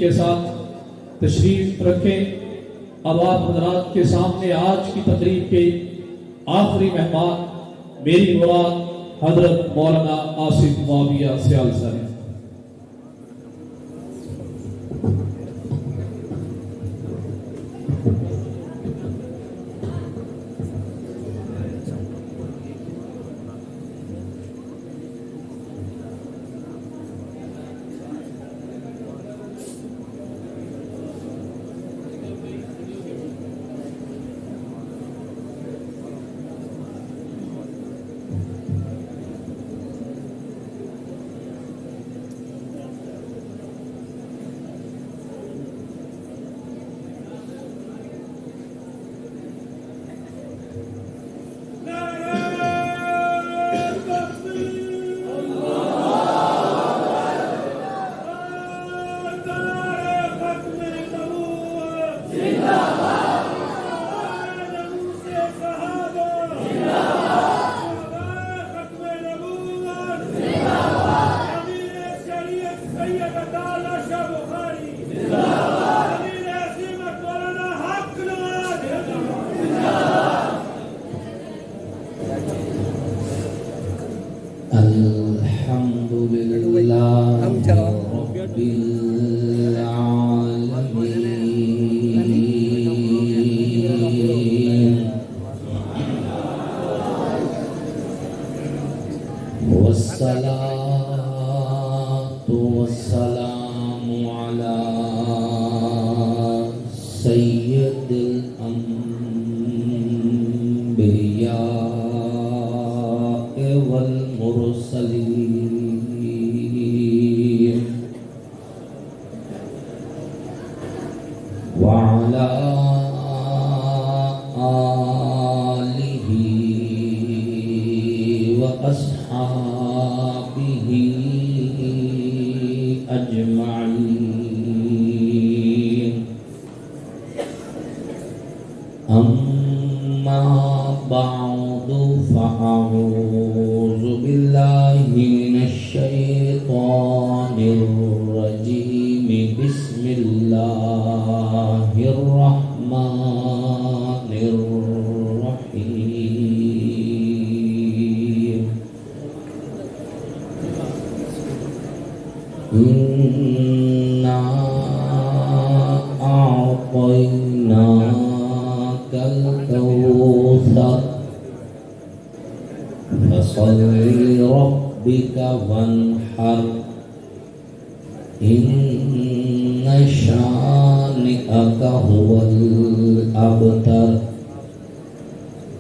کے ساتھ تشریف رکھیں۔ اب آپ حضرات کے سامنے آج کی تقریب کے آخری مہمان میری مراد حضرت مولانا آصف معاویہ سیال صاحب۔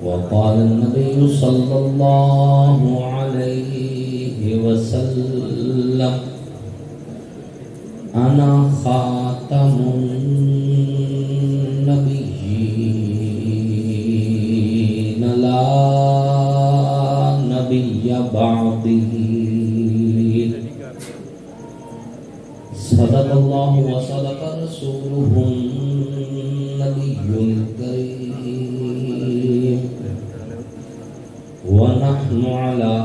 وقال النبي صلى الله عليه وسلم أنا خاتم النبيين لا نبي بعده صدق الله وصدق رسوله النبي الكريم ونحن على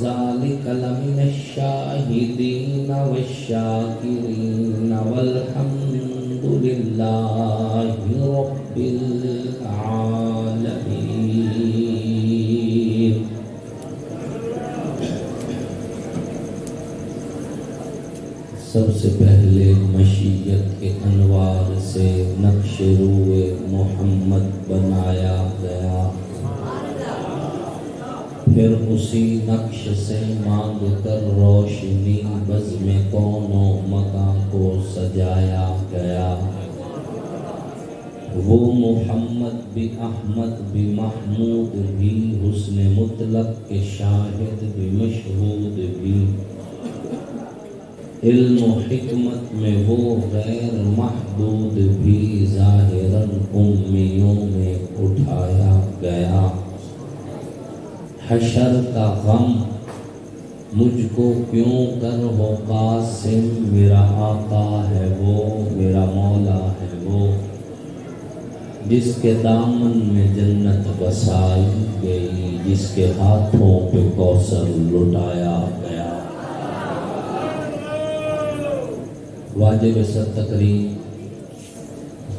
ذلك لمن الشاهدين والشاكرين والحمد لله رب العالمين. سب سے پہلے مشیت کے انوار سے نقش روئے محمد بنایا گیا، پھر اسی نقش سے مانگ کر روشنی بزم کون و مکان کو سجایا گیا۔ وہ محمد بھی احمد بھی محمود بھی حسن مطلق کے شاہد بھی مشہود بھی، علم و حکمت میں وہ غیر محدود بھی ظاہراً امیوں میں اٹھایا گیا۔ حشر کا غم مجھ کو کیوں کر ہو قاسم، میرا آقا ہے وہ میرا مولا ہے وہ، جس کے دامن میں جنت بسائی گئی، جس کے ہاتھوں پہ کوثر لٹایا گیا۔ واجب سر تقریم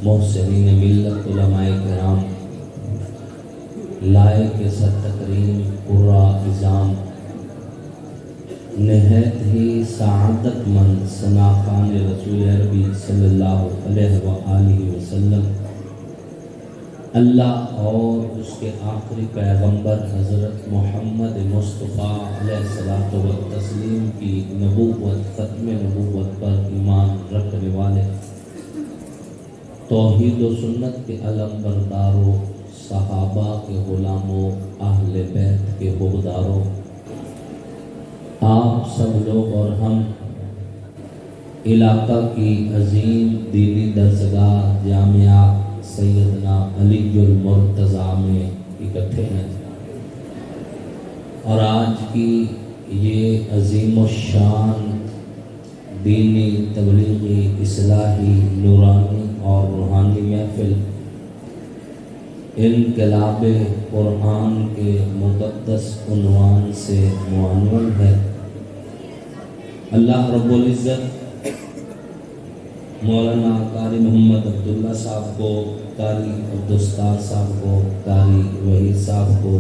محسنین ملت علماء کرام، لائق سر تقریم قرا نظام، نہایت ہی سعادت مند ثناخان رسول عربی صلی اللہ علیہ وآلہ وسلم، اللہ اور اس کے آخری پیغمبر حضرت محمد مصطفیٰ علیہ الصلوۃ والتسلیم کی نبوت، ختم نبوت پر ایمان رکھنے والے، توحید و سنت کے علم برداروں، صحابہ کے غلاموں، اہل بیت کے حقداروں، آپ سب لوگ اور ہم علاقہ کی عظیم دینی درسگاہ جامعہ سیدنا علی المرتضیٰ میں اکٹھے ہیں، اور آج کی یہ عظیم الشان دینی تبلیغی اصلاحی نورانی اور روحانی محفل انقلاب قرآن کے مقدس عنوان سے معنون ہے۔ اللہ رب العزت مولانا قاری محمد عبداللہ صاحب کو، قاری عبدالستار صاحب کو، قاری وحید صاحب کو،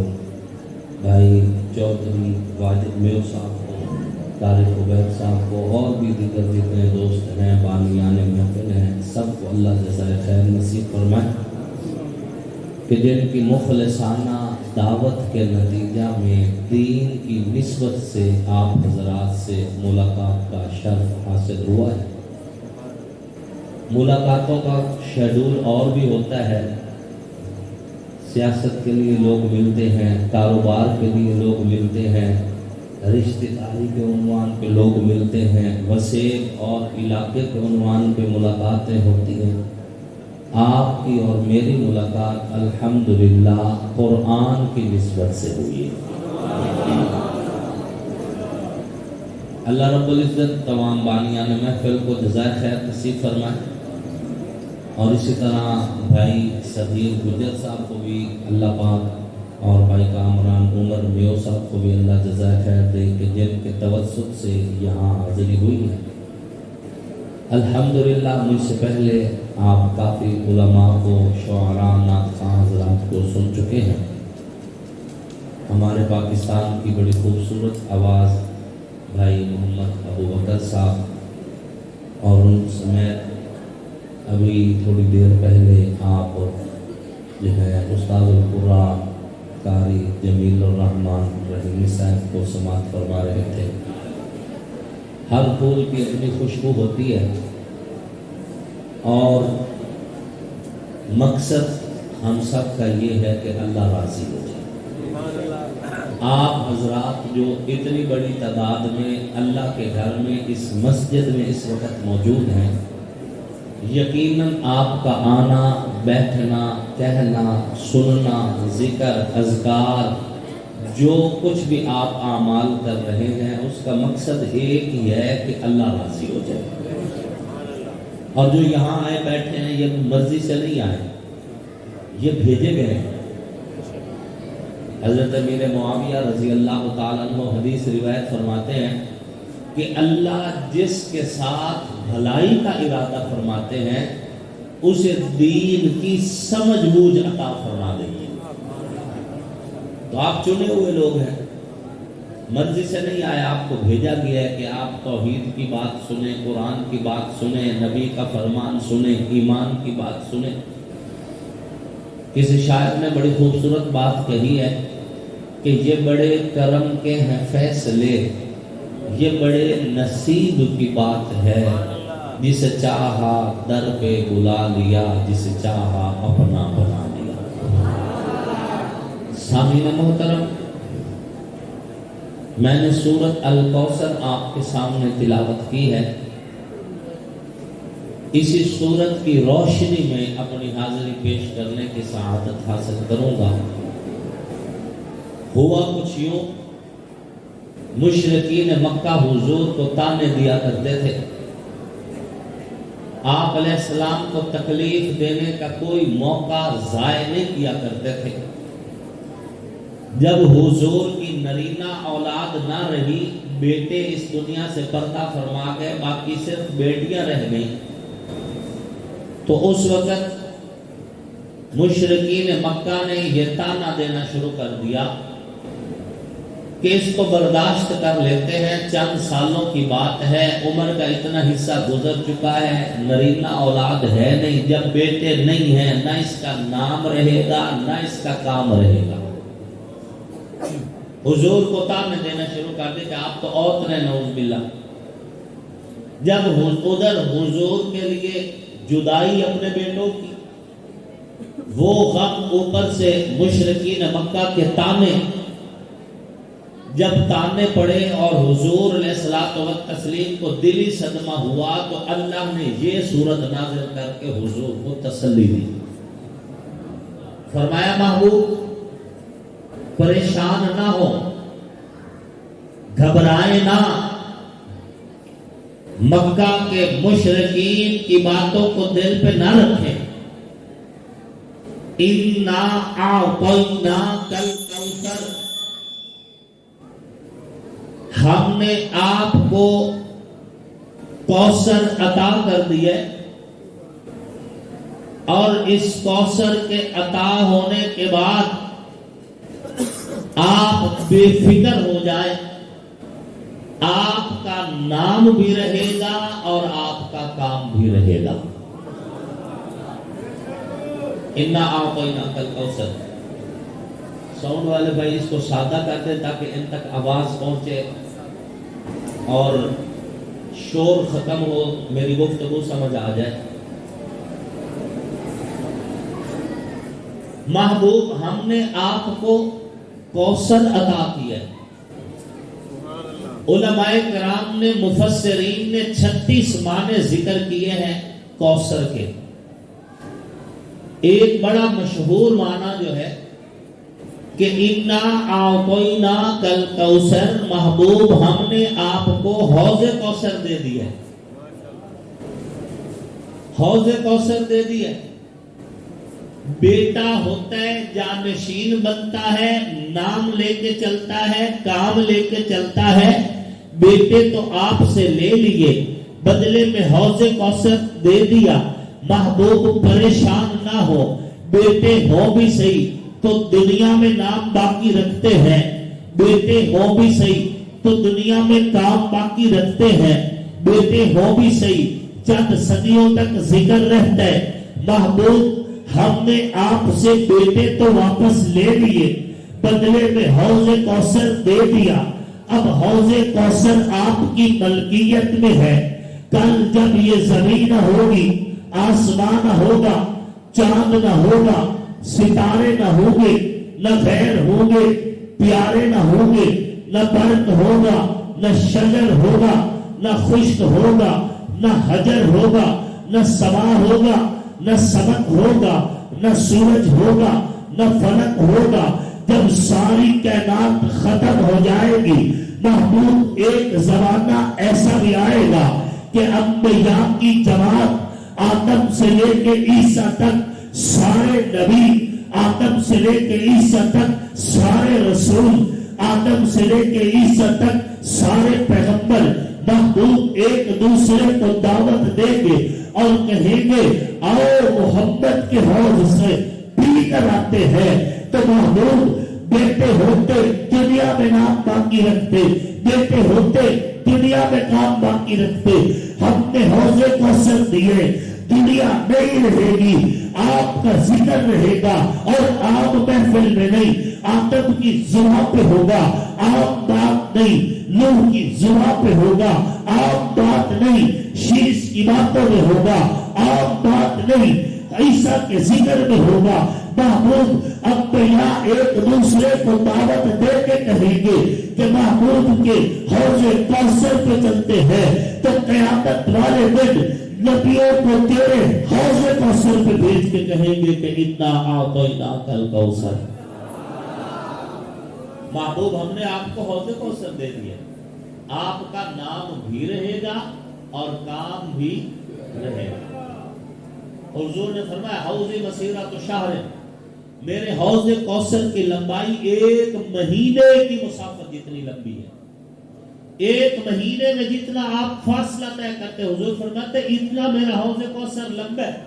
بھائی چودھری واجد میو صاحب کو، قاری خبیب صاحب کو، اور بھی دیگر جتنے دوست ہیں، بانیان محفل ہیں، سب کو اللہ جزائے خیر نصیب فرمائے کہ جن کی مخلصانہ دعوت کے نتیجہ میں دین کی نسبت سے آپ حضرات سے ملاقات کا شرف حاصل ہوا ہے۔ ملاقاتوں کا شیڈول اور بھی ہوتا ہے، سیاست کے لیے لوگ ملتے ہیں، کاروبار کے لیے لوگ ملتے ہیں، رشتہ داری کے عنوان پہ لوگ ملتے ہیں، وسیع اور علاقے کے عنوان پہ ملاقاتیں ہوتی ہیں۔ آپ کی اور میری ملاقات الحمدللہ قرآن کی نسبت سے ہوئی ہے۔ اللہ رب العزت تمام بانیان محفل کو جزائے خیر نصیب فرمائے، اور اسی طرح بھائی صغیر گجر صاحب کو بھی اللہ پاک، اور بھائی کامران عمر میو صاحب کو بھی اللہ جزائے خیر دے کہ جن کے توسط سے یہاں حاضری ہوئی ہے۔ الحمدللہ مجھ سے پہلے آپ کافی علماء کو، شعراء، نعت خواں حضرات کو سن چکے ہیں۔ ہمارے پاکستان کی بڑی خوبصورت آواز بھائی محمد ابو بکر صاحب، اور ان سمیت ابھی تھوڑی دیر پہلے آپ جو ہے استاد القرآن قاری جمیل الرحمن رحیمی صاحب کو سماعت فرما رہے تھے۔ ہر پھول کی اپنی خوشبو ہوتی ہے، اور مقصد ہم سب کا یہ ہے کہ اللہ راضی ہو جائے۔ آپ حضرات جو اتنی بڑی تعداد میں اللہ کے گھر میں اس مسجد میں اس وقت موجود ہیں، یقیناً آپ کا آنا، بیٹھنا، کہنا، سننا، ذکر، اذکار، جو کچھ بھی آپ اعمال کر رہے ہیں، اس کا مقصد ایک ہی ہے کہ اللہ راضی ہو جائے۔ اور جو یہاں آئے بیٹھے ہیں یہ مرضی سے نہیں آئے، یہ بھیجے گئے ہیں۔ حضرت امیر معاویہ رضی اللہ تعالیٰ عنہ حدیث روایت فرماتے ہیں کہ اللہ جس کے ساتھ بھلائی کا ارادہ فرماتے ہیں اسے دین کی سمجھ بوجھ عطا فرما دیتے ہیں۔ تو آپ چنے ہوئے لوگ ہیں، مرضی سے نہیں آئے، آپ کو بھیجا گیا ہے کہ آپ توحید کی بات سنیں، قرآن کی بات سنیں، نبی کا فرمان سنیں، ایمان کی بات سنیں۔ کسی شاعر نے بڑی خوبصورت بات کہی ہے کہ یہ بڑے کرم کے ہیں فیصلے، یہ بڑے نصیب کی بات ہے، جسے چاہا در پہ بلا لیا، جسے چاہا اپنا بنا لیا۔ سامعین محترم، میں نے سورۃ الکوثر آپ کے سامنے تلاوت کی ہے۔ اسی سورت کی روشنی میں اپنی حاضری پیش کرنے کی سعادت حاصل کروں گا۔ ہوا کچھ یوں، مشرکین مکہ حضور کو تانے دیا کرتے تھے، آپ علیہ السلام کو تکلیف دینے کا کوئی موقع ضائع نہیں کیا کرتے تھے۔ جب حضور کی نرینہ اولاد نہ رہی، بیٹے اس دنیا سے پردہ فرما گئے، باقی صرف بیٹیاں رہ گئیں، تو اس وقت مشرکین مکہ نے یہ طعنہ دینا شروع کر دیا کہ اس کو برداشت کر لیتے ہیں، چند سالوں کی بات ہے، عمر کا اتنا حصہ گزر چکا ہے، نرینہ اولاد ہے نہیں، جب بیٹے نہیں ہیں نہ اس کا نام رہے گا نہ اس کا کام رہے گا۔ حضور کو طعنہ دینا شروع کر دے کہ آپ تو عورت رہے، نعوذ باللہ۔ جب ادھر حضور کے لیے جدائی اپنے بیٹوں کی، وہ غم اوپر سے مشرکین مکہ کے طعنے، جب طعنے پڑے اور حضور علیہ الصلوۃ والتسلیم کو دلی صدمہ ہوا، تو اللہ نے یہ سورت نازل کر کے حضور کو تسلی دی۔ فرمایا محبوب پریشان نہ ہو، گھبرائے نہ، مکہ کے مشرکین کی باتوں کو دل پہ نہ رکھیں۔ اِنَّا أَعْطَيْنَاكَ الْكَوْثَرَ، ہم نے آپ کو کوثر عطا کر دیا، اور اس کوثر کے عطا ہونے کے بعد آپ بے فکر ہو جائیں، آپ کا نام بھی رہے گا اور آپ کا کام بھی رہے گا۔ اِنَّا أَعْطَيْنَاكَ الْكَوْثَرَ، ساؤنڈ والے بھائی اس کو سادہ کر دیں تاکہ ان تک آواز پہنچے اور شور ختم ہو، میری گفتگو سمجھ آ جائے۔ محبوب ہم نے آپ کو کوثر عطا کیا ہے۔ علماء کرام نے، مفسرین نے 36 معنی ذکر کیے ہیں کوثر کے۔ ایک بڑا مشہور معنی جو ہے کہ اِنَّا أَعْطَيْنَاكَ الْكَوْثَرَ، محبوب ہم نے آپ کو حوض کوثر دے دیا ہے، حوض کوثر دے دیا ہے۔ بیٹا ہوتا ہے، جانشین بنتا ہے، نام لے کے چلتا ہے، کام لے کے چلتا ہے۔ بیٹے تو آپ سے لے لیے، بدلے میں حوض کوثر دے دیا۔ محبوب پریشان نہ ہو، بیٹے ہو بھی صحیح تو دنیا میں نام باقی رکھتے ہیں، بیٹے ہو بھی صحیح تو دنیا میں کام باقی رکھتے ہیں، بیٹے ہو بھی صحیح چند صدیوں تک ذکر رہتا ہے۔ محبوب ہم نے آپ سے بیٹے تو واپس لے لیے، بدلے میں حوض کوثر دے دیا۔ اب حوض کوثر آپ کی ملکیت میں ہے۔ کل جب یہ زمین ہوگی، آسمان ہوگا، چاند نہ ہوگا، ستارے نہ ہوں گے، نہ خیر ہوں گے، پیارے نہ ہوں گے، نہ برق ہوگا، نہ شجر ہوگا، نہ خشک ہوگا، نہ حجر ہوگا، نہ سما ہوگا، نہ سمک ہوگا، نہ سورج ہوگا، نہ فلک ہوگا۔ جب ساری کائنات ختم ہو جائے گی، محبوب ایک زمانہ ایسا بھی آئے گا کہ انبیاء کی جماعت، آدم سے لے کے عیسیٰ تک سارے نبی، آدم سے لے کے عیسیٰ تک سارے رسول، آدم سے لے کے عیسیٰ تک سارے پیغمبر، محبوب ایک دوسرے کو دعوت دیں گے اور کہیں گے آؤ محمد کے حوض سے پی کر آتے ہیں۔ تو محبوب بیٹے ہوتے دنیا میں نام باقی رکھتے، بیٹے ہوتے دنیا میں کام باقی رکھتے۔ ہم نے حوض کوثر دیے، دنیا نہیں رہے گی، آپ کا ذکر رہے گا، اور آپ محفل میں نہیں، آدم کی زبان پہ ہوگا، آپ بات نہیں، نوح کی زبان پہ ہوگا، آپ بات نہیں، شیش کی باتوں میں ہوگا، آپ بات نہیں، عیسیٰ کے ذکر میں ہوگا۔ محبوب انبیاء ایک دوسرے کو دعوت دے کے کہیں گے کہ محبوب کے حوض کوثر پہ چلتے ہیں، تو قیامت والے دن نبیوں کو تیرے حوض کوثر پہ بھیج کے کہیں گے کہ اِنَّا أَعْطَيْنَاكَ الْكَوْثَرَ۔ محبوب ہم نے آپ کو حوض کوثر دے دیا، آپ کا نام بھی رہے گا اور کام بھی رہے گا۔ حضور نے فرمایا حوض مسیرۃ شہر، میرے حوض کوثر کی لمبائی 1 مہینے کی مسافت جتنی لمبی ہے۔ ایک مہینے میں جتنا آپ فاصلہ طے کرتے، حضور فرماتے اتنا میرا حوض کوثر لمبا ہے۔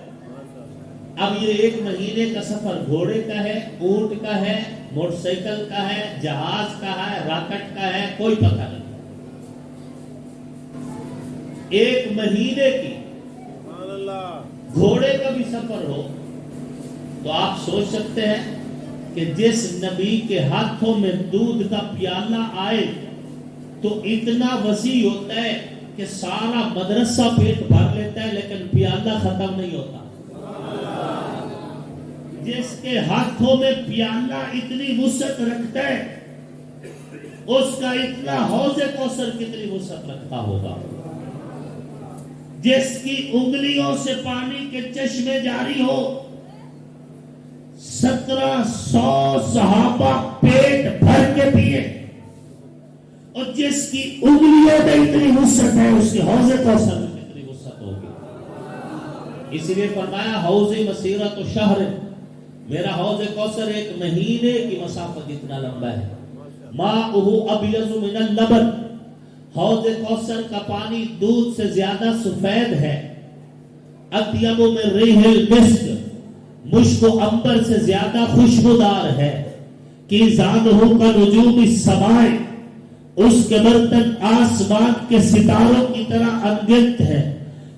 اب یہ ایک مہینے کا سفر گھوڑے کا ہے، اونٹ کا ہے، موٹر سائیکل کا ہے، جہاز کا ہے، راکٹ کا ہے، کوئی پتہ نہیں۔ ایک مہینے کی گھوڑے کا بھی سفر ہو تو آپ سوچ سکتے ہیں کہ جس نبی کے ہاتھوں میں دودھ کا پیالہ آئے تو اتنا وسیع ہوتا ہے کہ سارا مدرسہ پیٹ بھر لیتا ہے، لیکن پیالہ ختم نہیں ہوتا۔ جس کے ہاتھوں میں پیالہ اتنی وسعت رکھتا ہے، اس کا اتنا حوض کوثر کتنی وسعت رکھتا ہوگا۔ جس کی انگلیوں سے پانی کے چشمے جاری ہو، 1700 صحابہ پیٹ بھر کے پیے، اور جس کی انگلیوں میں اتنی وسعت ہے، اس کے حوض کوثر میں کتنی وسعت ہوگی۔ اس لیے فرمایا حوض مسیرت شہر، میرا حوض کوثر ایک مہینے کی مسافت جتنا لمبا ہے۔ ماؤہ ابیض من اللبن، حوض کوثر کا پانی دودھ سے زیادہ سفید ہے۔ اطیب من ریح المسک، مشک و عنبر سے زیادہ خوشبودار ہے۔ کیزانہ کا نجوم السماء، اس کے برتن آسمان کے ستاروں کی طرح انگنت ہے۔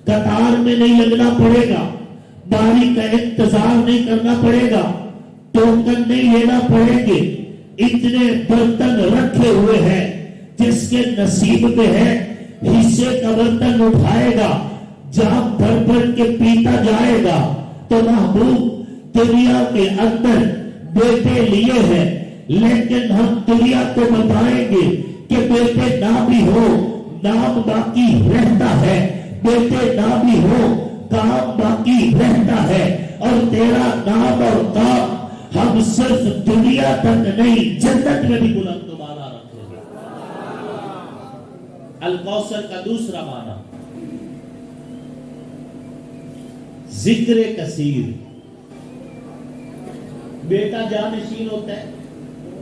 قطار میں نہیں لگنا پڑے گا، باری کا انتظار نہیں کرنا پڑے گا، ٹوکن نہیں لینا پڑے گے۔ اتنے برتن رکھے ہوئے ہیں، جس کے نصیب میں ہے حصے کا برتن اٹھائے گا، جام بھر بھر کے پیتا جائے گا۔ تو محبوب دنیا کے اندر بیٹے لیے ہیں، لیکن ہم دنیا کو بتائیں گے کہ بیٹے نہ بھی ہو نام باقی رہتا ہے، بیٹے نہ بھی ہو کام باقی رہتا ہے، اور تیرا نام اور کام ہم صرف دنیا تک نہیں جنت میں بھی بلند و بالا رکھیں گے۔ الکوثر کا دوسرا معنی ذکر کثیر۔ بیٹا جانشین ہوتا ہے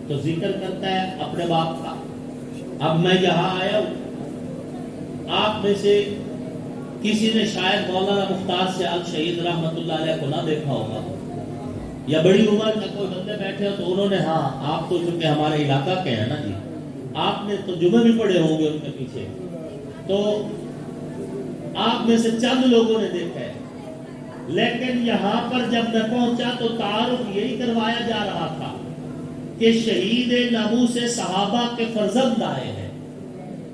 تو ذکر کرتا ہے اپنے باپ کا۔ اب میں یہاں آیا ہوں، آپ میں سے کسی نے شاید مولانا مختار سے الشہید رحمت اللہ علیہ کو نہ دیکھا ہوگا، یا بڑی عمر کا کوئی بندے بیٹھے ہو تو انہوں نے، ہاں آپ تو چونکہ ہمارے علاقہ کے ہیں نا جی، آپ نے تو جمعے بھی پڑھے ہوں گے ان کے پیچھے، تو آپ میں سے چند لوگوں نے دیکھا ہے۔ لیکن یہاں پر جب میں پہنچا تو تعارف یہی کروایا جا رہا تھا کہ شہید ناموس صحابہ کے فرزند آئے ہیں۔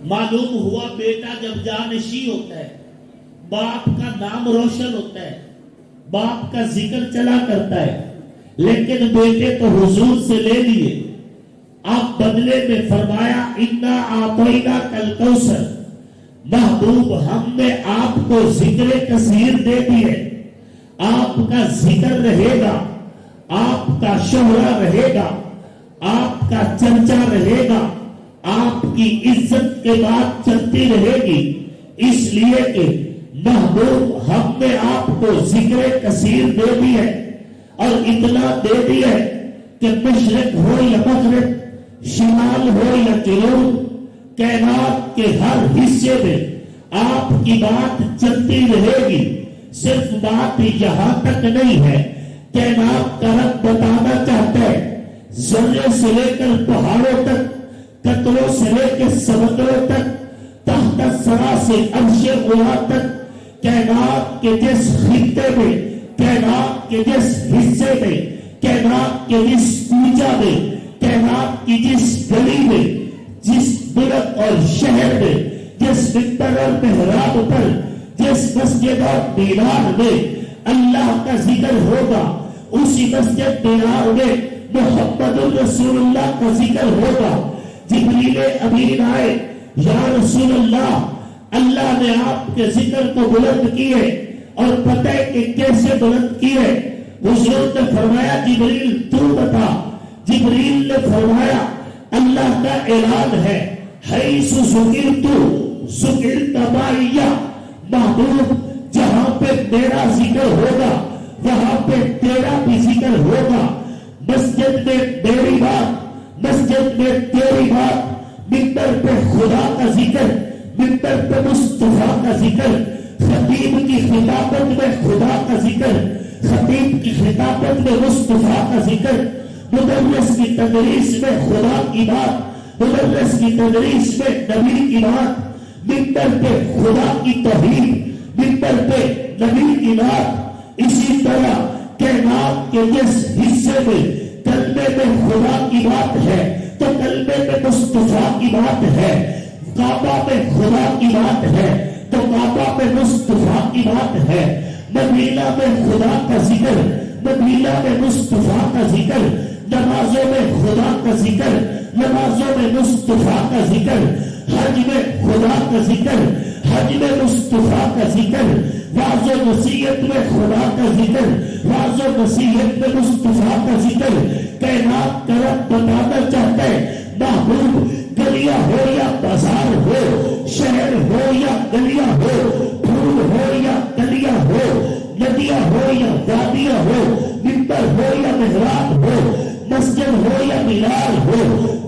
معلوم ہوا بیٹا جب جانشین ہوتا ہے، باپ کا نام روشن ہوتا ہے، باپ کا ذکر چلا کرتا ہے، لیکن بیٹے تو حضور سے لے لیے۔ آپ بدلے میں فرمایا انا اعطینا کالکوثر، محبوب ہم نے آپ کو ذکر کثیر دے دیے، آپ کا ذکر رہے گا، آپ کا شہرہ رہے گا، آپ کا چرچا رہے گا، آپ کی عزت کے بات چلتی رہے گی، اس لیے کہ محبوب ہم نے آپ کو ذکر کثیر دے دی ہے، اور اتنا دے دی ہے کہ مشرق ہو یا مغرب، شمال ہو یا جنوب، کائنات کے ہر حصے میں آپ کی بات چلتی رہے گی۔ صرف بات یہاں تک نہیں ہے، کائنات کا رب بتانا چاہتا ہے، ذرے سے لے کر پہاڑوں تک، قطروں سے لے کے سمندروں تک، تحت الثری سے عرش علا تک، کائنات کے جس خطے میں، کائنات کے جس حصے میں، کائنات کے جس کوچہ میں، کائنات کی جس گلی میں، جس ملک اور شہر میں، جس منبر اور محراب پر، جس مسجد اور مینار میں اللہ کا ذکر ہوگا، اسی مسجد مینار میں محمد الرسول اللہ کا ذکر ہوگا۔ جبریل امین آئے، یا رسول اللہ، اللہ نے آپ کے ذکر کو بلند کیے، اور پتہ ہے کہ کیسے بلند کیے؟ حضور نے فرمایا جبریل تو بتا۔ جبریل نے فرمایا اللہ کا اعلان ہے، حیث ذکرت ذکرت معی، محبوب جہاں پہ میرا ذکر ہوگا وہاں پہ تیرا بھی ذکر ہوگا۔ مسجد میں میری بات، مسجد میں تیری بات، ممبر پہ خدا کا ذکر، ممبر پہ مصطفیٰ کا ذکر، خطیب کی خطابت میں خدا کا ذکر، خطیب کی خطابت میں مصطفیٰ کا ذکر، مدرس کی تدریس میں خدا کی بات، مدرس کی تدریس میں نبی کی بات، ممبر پہ خدا کی توحید، ممبر پہ نبی کی بات۔ اسی طرح کائنات کے جس حصے میں کلمے میں خدا کی بات ہے تو کلمے میں مصطفیٰ کی بات ہے، کعبہ میں خدا کی بات ہے تو کعبہ میں مصطفیٰ کی بات ہے، مدینہ میں خدا کا ذکر، مدینہ میں مصطفیٰ کا ذکر، نمازوں میں خدا کا ذکر، نمازوں میں مصطفیٰ کا ذکر، حج میں خدا کا ذکر، حج میں مصطفیٰ کا ذکر، واعظ و نصیحت میں خدا کا ذکر، واعظ و نصیحت میں مصطفیٰ کا ذکر۔ کائنات کا رب بتانا چاہتا ہے محبوب، گلیاں ہو یا بازار ہو، شہر ہو یا گلیاں ہو، پھول ہو یا گلیاں ہو، ندیاں ہو یا وادیاں ہو، ممبر ہو یا محراب ہو، مسجد ہو یا مینار ہو،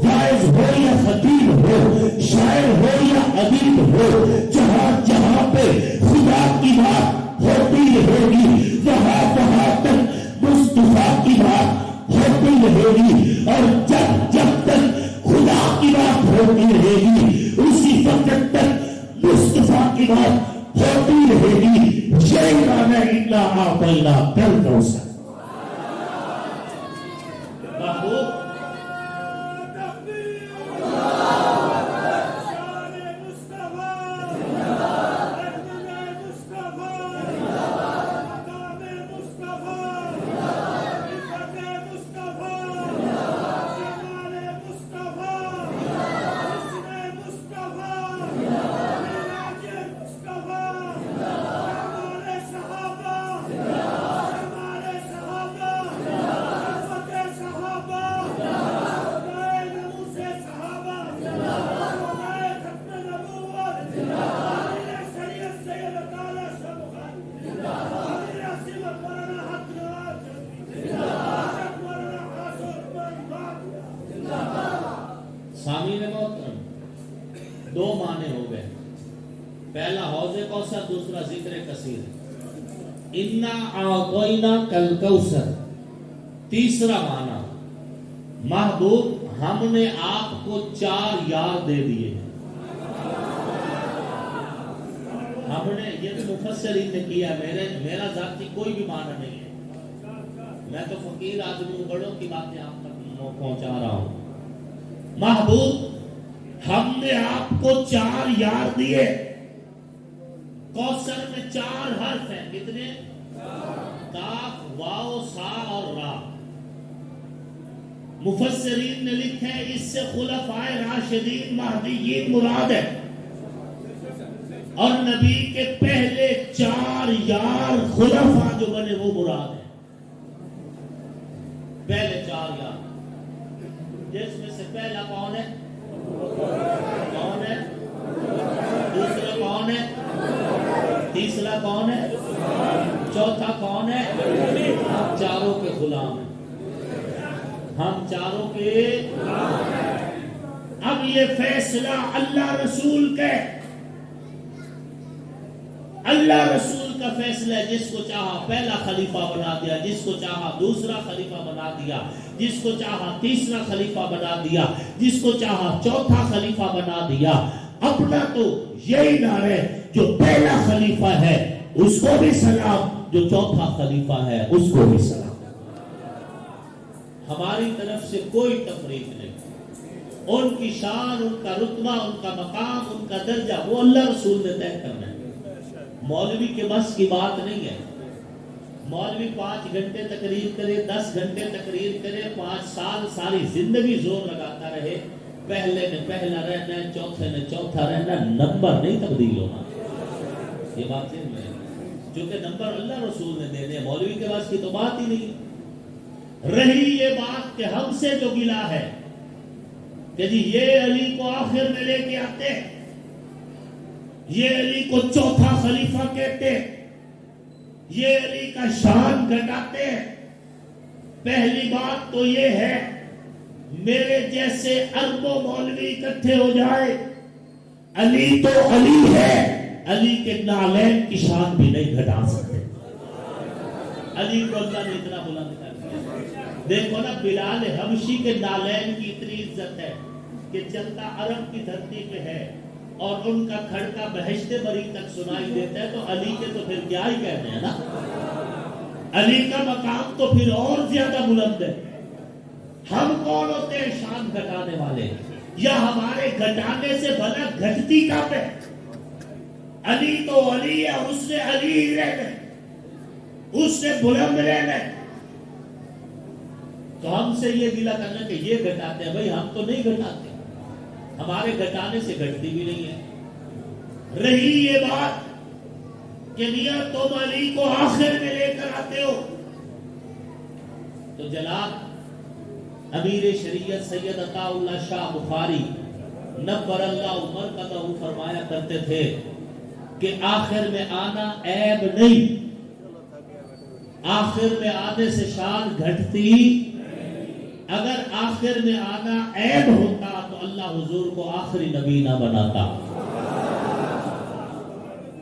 واعظ ہو یا خطیب ہو، شاعر ہو یا ادیب ہو، جہاں جہاں پہ خدا کی بات ہوتی ہوگی وہاں وہاں تک مصطفیٰ کی بات ہوتی رہے گی، اور جب جب تک خدا کی بات ہوتی رہے گی اسی وقت تک مصطفیٰ کی بات ہوتی رہے گی۔ یہی معنی انا اعطیناک الکوثر۔ دو معنی ہو گئے، پہلا حوض کوثر، دوسرا ذکر کثیر۔ انا اعطیناک الکوثر، تیسرا معنی محبوب ہم نے آپ کو 4 یار دے دیے۔ ہم نے، یہ بھی مفسرین نے کیا، میرا ذاتی کوئی بھی معنی نہیں ہے، میں تو فقیر آدمی ہوں، بڑوں کی باتیں آپ تک پہنچا رہا ہوں۔ محبوب ہم نے آپ کو 4 یار دیے۔ کوثر میں 4 حرف ہیں، کتنے؟ کاف، واو، سا اور را۔ مفسرین نے لکھا ہے اس سے خلفائے راشدین مہدیین مراد ہے، اور نبی کے پہلے 4 یار خلفاء جو بنے وہ مراد ہے، پہلے 4 یار، جس میں سے پہلا کون ہے؟ کون ہے؟ دوسرا کون ہے؟ تیسرا کون ہے؟ چوتھا کون ہے؟ ہم چاروں کے غلام ہیں، ہم چاروں کے۔ اب یہ فیصلہ اللہ رسول کے، اللہ رسول کا فیصلہ ہے، جس کو چاہا پہلا خلیفہ بنا دیا، جس کو چاہا دوسرا خلیفہ بنا دیا، جس کو چاہا تیسرا خلیفہ بنا دیا، جس کو چاہا چوتھا خلیفہ بنا دیا۔ اپنا تو یہی نعرہ ہے، جو پہلا خلیفہ ہے اس کو بھی سلام، جو چوتھا خلیفہ ہے اس کو بھی سلام۔ ہماری طرف سے کوئی تفریق نہیں، ان کی شان، ان کا رتبہ، ان کا مقام، ان کا درجہ وہ اللہ رسول نے طے کرنا ہے، مولوی کے بس کی بات نہیں ہے۔ مولوی 5 گھنٹے تقریر کرے، 10 گھنٹے تقریر کرے، 5 سال ساری زندگی زور لگاتا رہے، پہلے نے پہلا رہنا ہے، چوتھے نے چوتھا رہنا ہے، نمبر نہیں تبدیل ہونا۔ یہ بات ہے جو کہ نمبر اللہ رسول نے دینے، مولوی کے بس کی تو بات ہی نہیں۔ رہی یہ بات کہ ہم سے جو گلا ہے کہ جی یہ علی کو آخر میں لے کے آتے، یہ علی کو چوتھا خلیفہ کہتے، یہ علی کا شان گھٹاتے، پہلی بات تو یہ ہے میرے جیسے اربوں مولوی اکٹھے ہو جائے، علی تو علی ہے، علی کے نالین کی شان بھی نہیں گھٹا سکتے۔ علی کو اللہ نے اتنا بلند کر دیا۔ دیکھو نا، بلال حبشی کے نالین کی اتنی عزت ہے کہ چلتا عرب کی دھرتی پہ ہے اور ان کا کھڑکا بہشت بری تک سنائی دیتا ہے، تو علی کے تو پھر کیا ہی کہتے ہیں نا۔ علی کا مقام تو پھر اور زیادہ بلند ہے۔ ہم کون ہوتے ہیں شان گھٹانے والے؟ یا ہمارے گھٹانے سے بھلا گھٹتی کہاں پہ؟ علی تو علی ہے، اس سے علی ہی رہنا، اس سے بلند رہنا۔ تو ہم سے یہ گلہ کرنا کہ یہ گھٹاتے ہیں، بھائی ہم تو نہیں گھٹاتے، ہمارے گھٹانے سے گھٹتی بھی نہیں ہے۔ رہی یہ بات کہ میاں تم علی کو آخر میں لے کر آتے ہو، تو جناب امیر شریعت سید عطا اللہ شاہ بخاری نبر اللہ مرقدہ فرمایا کرتے تھے کہ آخر میں آنا عیب نہیں، آخر میں آنے سے شان گھٹتی۔ اگر آخر میں آنا عیب ہوتا تو اللہ حضور کو آخری نبی نہ بناتا۔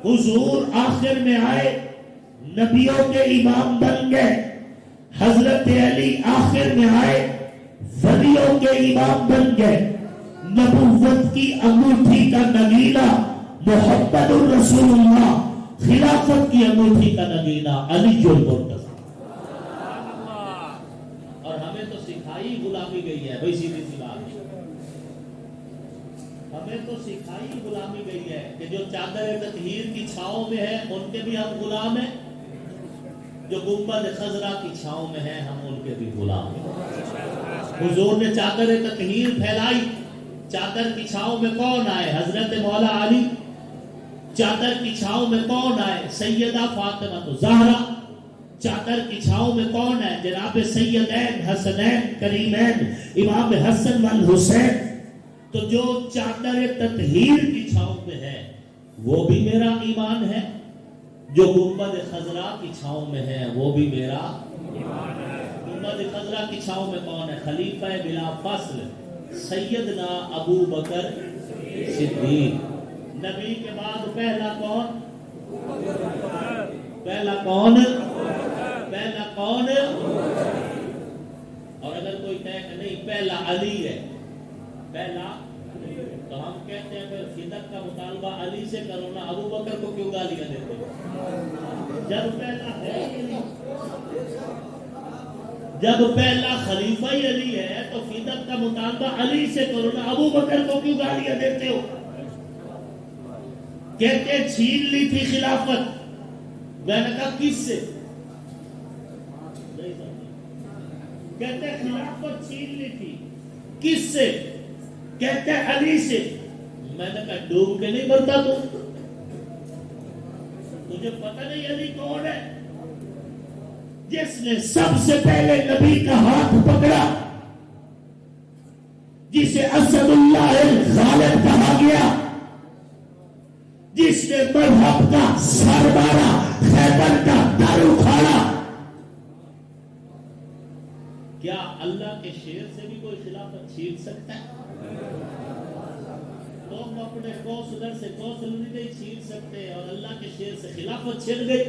حضور آخر میں آئے، نبیوں کے امام بن گئے۔ حضرت علی آخر میں آئے، ولیوں کے امام بن گئے۔ نبوت کی انگوٹھی کا نگینہ محمد الرسول اللہ، خلافت کی انگوٹھی کا نگینہ علی المرتضی۔ اور ہمیں تو سکھائی غلامی گئی ہے، بھائی سیدھی سی بات، ہمیں تو سکھائی غلامی گئی ہے کہ جو چادر تطہیر کی چھاؤں میں ہے ان کے بھی ہم غلام ہیں، جو گنبد خضرا کی چھاؤں میں ہیں ہم ان کے بھی غلام ہیں۔ حضور نے چادر تطہیر پھیلائی، چادر کی چھاؤں میں کون آئے؟ حضرت مولا علی۔ چادر کی چھاؤں میں کون آئے؟ سیدہ فاطمہ زہرا۔ چادر کی چھاؤں میں کون ہے؟ جناب سیدین حسنین کریمین امام حسن والحسین۔ تو جو چادر تطہیر کی چھاؤں میں ہے وہ بھی میرا ایمان ہے، جو گنبد خضرا کی چھاؤں میں ہے وہ بھی میرا ایمان ہے۔ گنبد خضرا کی چھاؤں میں کون ہے؟ خلیفہ بلا فصل سیدنا ابو بکر صدیق۔ نبی کے بعد پہلا کون؟ پہلا کون؟ پہلا کون؟ اور اگر کوئی کہے کہ نہیں پہلا علی ہے، پہلا، تو ہم کہتے ہیں پھر فدق کا مطالبہ علی سے کرو نا، ابو بکر کو کیوں گالیاں دیتے ہو؟ جب پہلا ہے، جب پہلا خلیفہ ہی علی ہے تو فدق کا مطالبہ علی سے کرو نا، ابو بکر کو کیوں گالیاں دیتے ہو؟ کہتے چھین لی تھی خلافت، میں نے کہا کس سے؟ کہتے خلافت چھین لی تھی کس سے؟ کہتے علی سے۔ میں نے کہا ڈوب کے نہیں مرتا تو تجھے پتہ نہیں علی کون ہے؟ جس نے سب سے پہلے نبی کا ہاتھ پکڑا، جسے اسد اللہ الغالب کہا گیا، جس نے مذہب کا سر مارا، خیبر کا در اکھاڑا۔ کیا اللہ کے شیر سے بھی کوئی خلافت چھین سکتا ہے؟ تم اپنے کوثر سے کوثر نہیں چھین سکتے اور اللہ کے شیر سے خلافت چھن گئی۔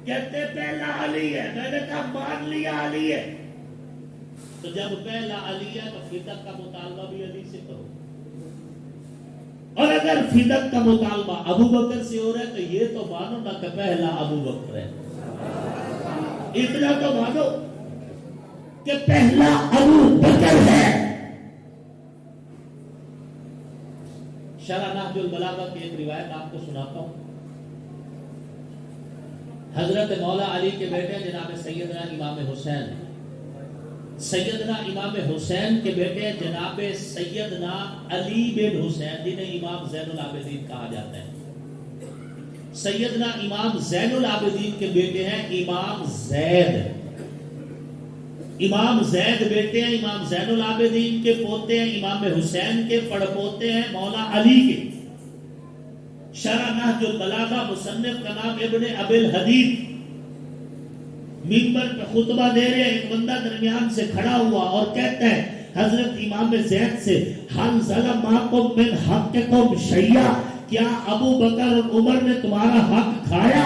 کہتے پہلا علی ہے، میں نے کہا مان لیا علی ہے، تو جب پہلا علی ہے تو فدق کا مطالبہ بھی علی سے کرو، اور اگر فدق کا مطالبہ ابو بکر سے ہو رہا ہے تو یہ تو مانو نا کہ پہلا ابو بکر ہے، اتنا تو مانو کہ پہلا ابو بکر ہے۔ شرح نہج البلاغہ کی ایک روایت آپ کو سناتا ہوں۔ حضرت مولا علی کے بیٹے جناب سیدنا امام حسین، سیدنا امام حسین کے بیٹے جناب سیدنا علی بن حسین جنہیں امام زین العابدین کہا جاتا ہے۔ سیدنا امام زین العابدین کے بیٹے ہیں امام زید۔ امام زید بیٹے ہیں امام زین العابدین کے، پوتے ہیں امام حسین کے، پڑپوتے ہیں مولا علی کے۔ شرح نہج البلاغہ مصنف کا نام ابن ابی الحدید۔ ممبر پہ خطبہ دے رہے، ایک بندہ درمیان سے کھڑا ہوا اور کہتا ہے حضرت امام زید سے، حل ظلماکم من حقکم شیئا، کیا ابو بکر اور عمر نے تمہارا حق کھایا؟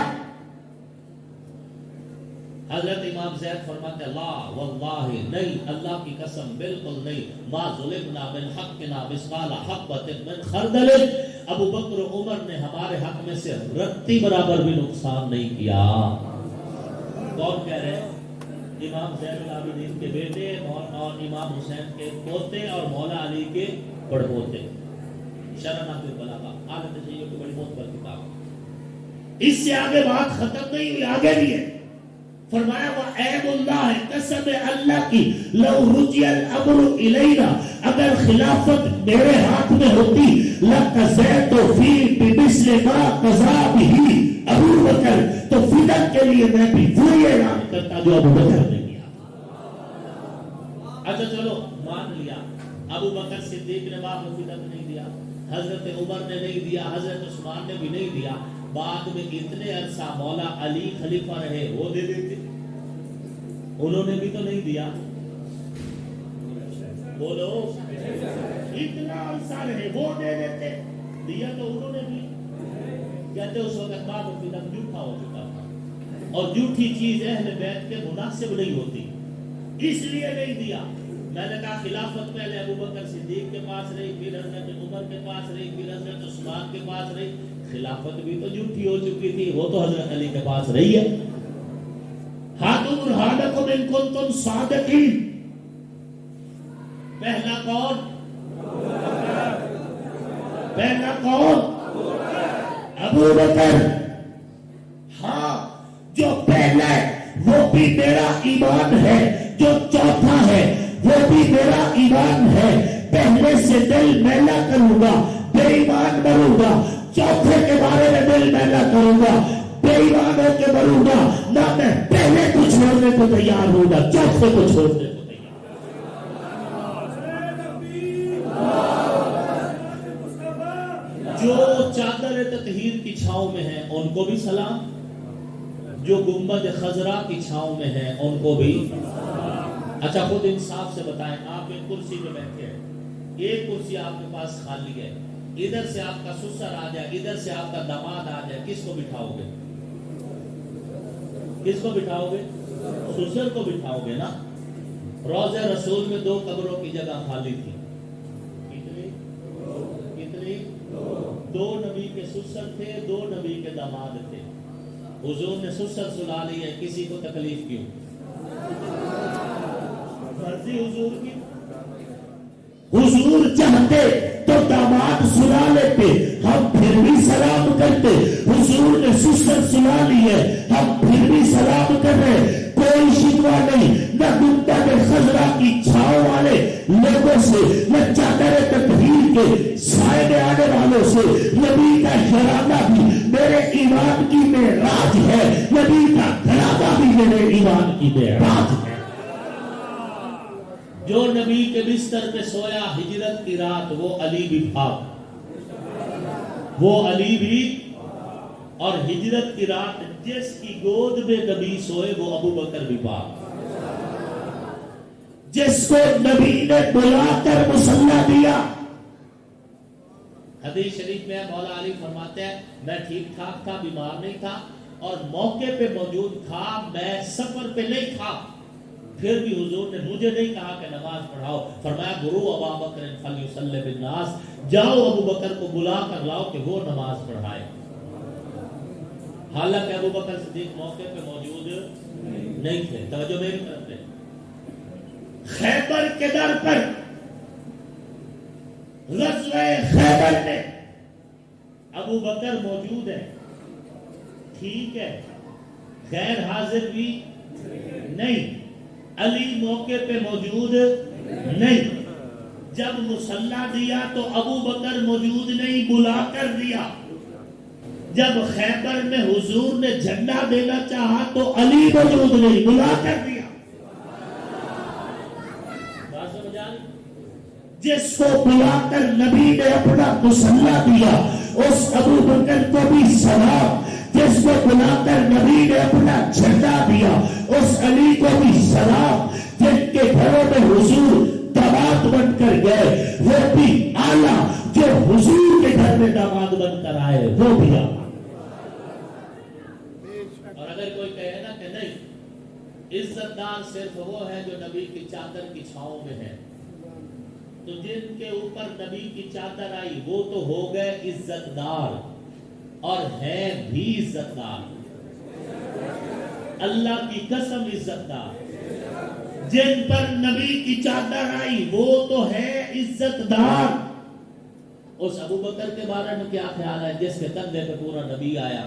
حضرت امام زید فرماتے ہیں لا واللہ نہیں، اللہ کی قسم بالکل نہیں، ما ظلمنا من حقنا مثقال حبۃ من خردل، ابو بکر و عمر نے ہمارے حق میں سے رتی برابر بھی نقصان نہیں کیا۔ کون کہہ رہے ہیں؟ امام زین العابدین کے بیٹے اور امام حسین کے پوتے اور مولا علی کے پڑپوتے، شرح نحو البلاغہ، اعلیٰ تشیع کی بڑی بہت بڑی کتاب۔ اس سے آگے بات ختم نہیں ہوئی، آگے بھی ہے۔ فرمایا وَأَيْمُ اللَّهِ، قسم اللہ کی، لو رجی الامر الینا، اگر خلافت میرے ہاتھ میں ہوتی، لَقَضَيْتُ فِي بِمِثْلِ مَا قَضَىٰ بِهِ ابو بکر، تو فدق کے لیے میں بھی وہی اعلان کرتا جو ابو بکر نے کیا۔ اچھا چلو مان لیا، ابو بکر صدیق نے باپ کو فدق نہیں دیا، حضرت عمر نے نہیں دیا، حضرت عثمان نے بھی نہیں دیا، بعد میں اتنے عرصہ مولا علی خلیفہ رہے، وہ دے دیتے، انہوں نے بھی تو نہیں دیا، بولو اتنا عرصہ رہے وہ دے دیتے، دیا تو انہوں نے بھی۔ کہتے اس وقت باب فدق جھوٹا ہو چکا تھا، اور جھوٹی چیز اہل بیت کے مناسب نہیں ہوتی، اس لیے نہیں دیا۔ میں نے کہا خلافت پہلے ابو بکر صدیق کے پاس رہی، پھر حضرت عمر کے پاس رہی، پھر حضرت عثمان کے پاس رہی، خلافت بھی تو جھوٹی ہو چکی تھی، وہ تو حضرت علی کے پاس رہی ہے۔ ہاتھوں برہانکم ان کنتم صادقین، پہلا کون؟ پہلا کون؟ ابو بکر۔ ہاں جو پہلا ہے وہ بھی میرا ایمان ہے، جو چوتھا ہے وہ بھی میرا ایمان ہے۔ پہلے سے دل میلا کروں گا، بے ایمان مروں گا، چوتھے کے بارے میں دل میلا کروں گا، بے ایمان ہو کے مروں گا، نہ میں پہلے کو چھوڑنے کو تیار ہوں گا، چوتھے کو چھوڑنے کو تیار۔ جو چادر تطہیر کی چھاؤں میں ہیں ان کو بھی سلام، جو گنبد خضرا کی چھاؤں میں ہیں ان کو بھی۔ اچھا خود انصاف سے بتائیں، آپ ایک کرسی پہ بیٹھے ہیں، ایک کرسی آپ کے پاس خالی ہے، ادھر سے آپ کا سسر آ جائے، ادھر سے آپ کا داماد آ جائے، کس کو بٹھاؤ گے؟ کس کو بٹھاؤ گے؟ سسر کو بٹھاؤ گے نا۔ روضہ رسول میں 2 قبروں کی جگہ خالی تھی، کتنی؟ 2 نبی کے سسر تھے، 2 نبی کے داماد تھے، حضور نے سسر سلا لی ہے، کسی کو تکلیف کیوں؟ مرضی حضور کی، حضور چاہتے تو داماد سلا لیتے، ہم پھر بھی سلام کرتے، حضور نے سسر سلا لی ہے، ہم پھر بھی سلام کر رہے، کوئی شکوہ نہیں، نہ گنبد خضرا کی چھاؤں والے لوگوں سے، نہ چادر تطہیر کے سائے میں آنے والوں سے۔ نبی کا شرابہ بھی میرے ایمان کی معراج ہے، نبی کا گھرانہ بھی میرے ایمان کی معراج ہے۔ جو نبی کے بستر پہ سویا ہجرت کی رات، وہ علی بھی پاک، وہ علی بھی، اور ہجرت کی رات جس کی گود میں نبی سوئے وہ ابو بکر بھی پاک، جس کو نبی نے بلا کر مصلی دیا۔ حدیث شریف میں مولا علی فرماتے ہیں میں ٹھیک ٹھاک تھا، بیمار نہیں تھا، اور موقع پہ موجود تھا، میں سفر پہ نہیں تھا، پھر بھی حضور نے مجھے نہیں کہا کہ نماز پڑھاؤ، فرمایا مروا ابا بکر فلیصلی بالناس، جاؤ ابو بکر کو بلا کر لاؤ کہ وہ نماز پڑھائے۔ حالانکہ ابو بکر صدیق موقع پہ موجود نہیں تھے۔ توجہ میری طرف سے، خیبر کے در پر غزوہ خیبر میں ابو بکر موجود ہے، ٹھیک ہے، غیر حاضر بھی نہیں، علی موقع پہ موجود نہیں، جب مصلی دیا تو ابو بکر موجود نہیں، بلا کر دیا، جب خیبر میں حضور نے جھنڈا دینا چاہا تو علی موجود نہیں، بلا کر دیا۔ جس کو بلا کر نبی نے اپنا مصلی دیا اس ابو بکر کو بھی سلام، جس کو بلا کر نبی نے اپنا جھنڈا دیا اس علی کو بھی سلام جن کے گھروں میں حضور داماد بن کر گئے، وہ بھی آلہ جو حضور کے گھر میں داماد بن کر آئے وہ بھی آلہ۔ اور اگر کوئی کہے نا کہ نہیں عزت دار صرف وہ ہے جو نبی کی چادر کی چھاؤں میں ہے، تو جن کے اوپر نبی کی چادر آئی وہ تو ہو گئے عزت دار اور ہے بھی عزت دار، اللہ کی قسم عزت دار۔ جن پر نبی کی چادر آئی وہ تو ہے عزت دار۔ اس ابو بکر کے بارے میں کیا خیال ہے جس کے کندھے پہ پورا نبی آیا؟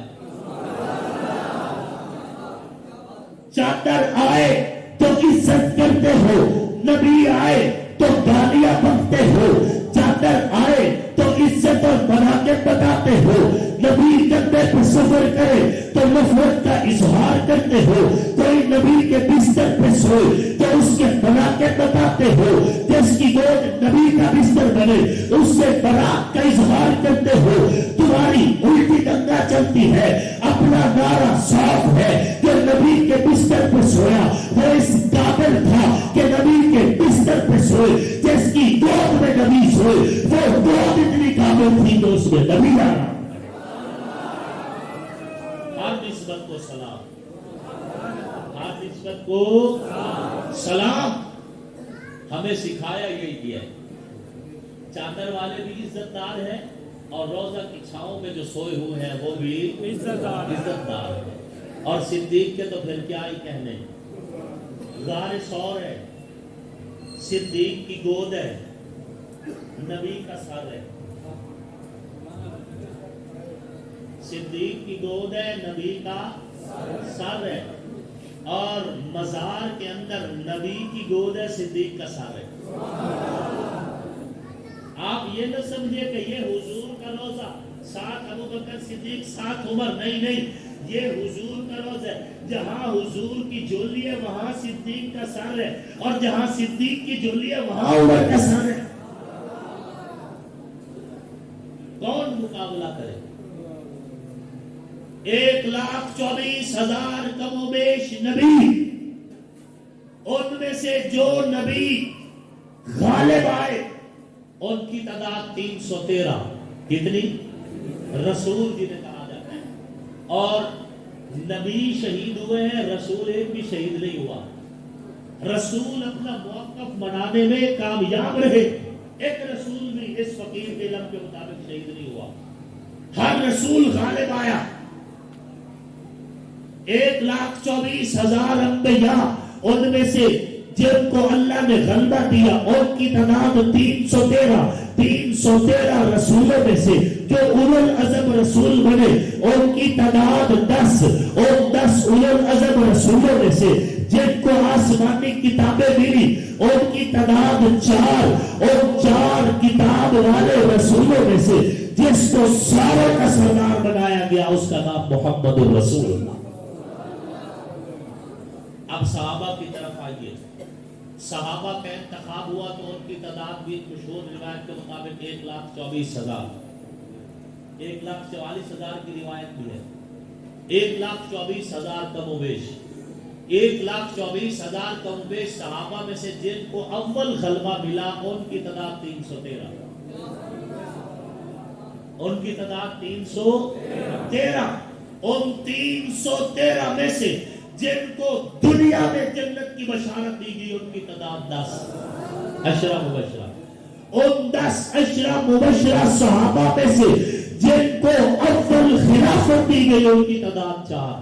چادر آئے تو عزت کرتے ہو، نبی آئے تو گالیاں بکتے ہو، چادر آئے تو عزت اور مناقب بتاتے ہو، نبی کندھے پر سفر کرے تو نفرت کا اظہار کرتے ہو، کوئی نبی کے بستر پہ سوئے تو اس کے مناقب بتاتے ہو، جس کی گود نبی کا بستر بنے اس سے برات کا اظہار کرتے ہو، تمہاری الٹی گنگا چلتی ہے، اپنا نعرہ صاف ہے کہ نبی کے بستر پہ سویا وہ اس قابل تھا کہ نبی کے بستر پہ سوئے، جس کی گود میں نبی سوئے وہ گود اتنی قابل تھی تو اس میں نبی آیا۔ ہر نسبت کو سلام، ہر نسبت کو سلام، ہمیں سکھایا یہی کیا ہے۔ چادر والے بھی عزت دار ہیں اور روضہ کی چھاؤں میں جو سوئے ہوئے ہیں وہ بھی عزت دار ہیں۔ اور صدیق کے تو پھر کیا ہی کہنے، غار ثور ہے، صدیق کی گود ہے، نبی کا سر ہے، صدیق کی گود ہے، نبی کا سر ہے، اور مزار کے اندر نبی کی گود ہے، صدیق کا سر ہے۔ آپ یہ نہ سمجھے کہ یہ حضور کا روضہ، ساتھ ابو بکر صدیق ساتھ عمر، نہیں، یہ حضور کا روضہ ہے، جہاں حضور کی جولی ہے وہاں صدیق کا سر ہے، اور جہاں صدیق کی جولی ہے وہاں عمر کا سر ہے۔ کون مقابلہ کرے؟ 1,24,000 کم و بیش نبی، ان میں سے جو نبی غالب آئے ان کی تعداد 313، کتنی؟ رسول جنہیں کہا جاتا ہے، اور نبی شہید ہوئے ہیں، رسول ایک بھی شہید نہیں ہوا۔ رسول اپنا موقف منانے میں کامیاب رہے، ایک رسول بھی اس فقیر کے علم کے مطابق شہید نہیں ہوا، ہر رسول غالب آیا۔ 1,24,000 انبیاء، ان میں سے جن کو اللہ نے غلبہ دیا ان کی تعداد 313 رسولوں میں سے جو اولو العزم رسول بنے ان کی تعداد 10، اور 10 اولو العزم رسولوں میں سے جن کو آسمانی کتابیں ملی ان کی تعداد 4، اور 4 کتاب والے رسولوں میں سے جس کو ساروں کا سردار بنایا گیا اس کا نام محمد الرسول اللہ۔ اب صحابہ کی طرف آئیے۔ صحابہ کا انتخاب ہوا تو ان کی تعداد بھی مشہور روایت کے مطابق 1,24,000، 1,44,000 کی روایت بھی ہے، 1,24,000 کم و بیش، 1,24,000 کم و بیش صحابہ میں سے جن کو اول غلبہ ملا ان کی تعداد 313، ان کی تعداد 313، ان 313 میں سے جن کو دنیا میں جنت کی بشارت دی گئی ان کی تعداد 10 عشرہ مبشرہ، ان 10 عشرہ مبشرہ صحابہ میں سے جن کو اول خلافت دی گئی ان کی تعداد 4،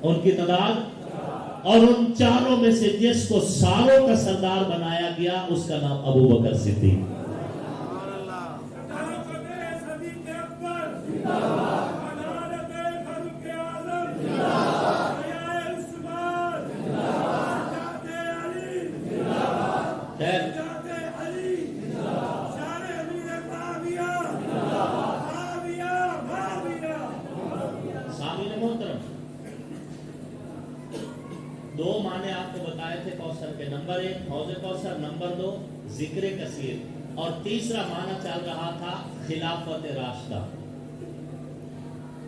ان کی تعداد، اور ان چاروں میں سے جس کو ساروں کا سردار بنایا گیا اس کا نام ابو بکر صدیق۔ دو معنی آپ کو بتائے تھے کوثر کے، نمبر 1 حوض کوثر، نمبر 2 ذکر کثیر، اور تیسرا معنی چل رہا تھا خلافت راشدہ۔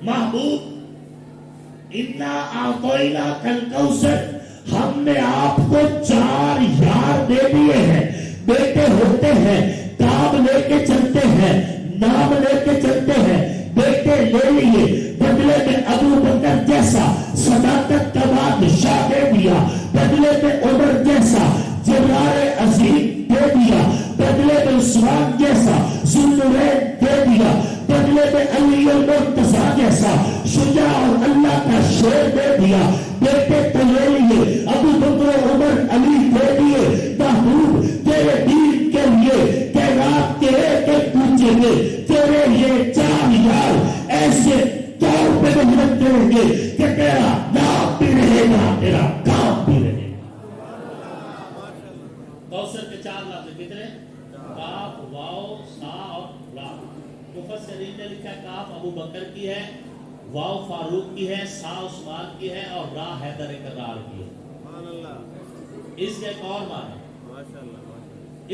محبوب انا اعطینا کل کوثر، ہم نے آپ کو 4 یار دے دیے ہیں. بیٹے ہوتے ہیں، کام لے کے چلتے ہیں، نام لے کے چلتے ہیں. بیٹے لے لیے، بدلے میں ابو بکر جیسا صداقت کا بادشاہ دے دیا، بدلے میں عمر جیسا جبار عظیم دے دیا، بدلے میں عثمان جیسا ذوالنورین دے دیا، بدلے میں علی المرتضیٰ جیسا شجاع اور اللہ کا شیر دے دیا. بیٹے تو لے لیے، ابو بکر و عمر علی دے دیے. محبوب تیرے دین کے لیے کائنات کے ایک ایک پوچھیں گے، تیرے یہ 4 یار ایسے طور پہ محنت کریں گے کہ تیرا نام بھی رہے گا، تیرا کام بھی رہے گا. کوثر کے 4 لفظ کتنے؟ کاف، واو، سا اور را. مفسرین نے لکھا ہے کاف ابو بکر کی ہے، واو فاروق کی ہے، سا عثمان کی ہے اور را حیدر کرار کی ہے. اس کا ایک اور معنی،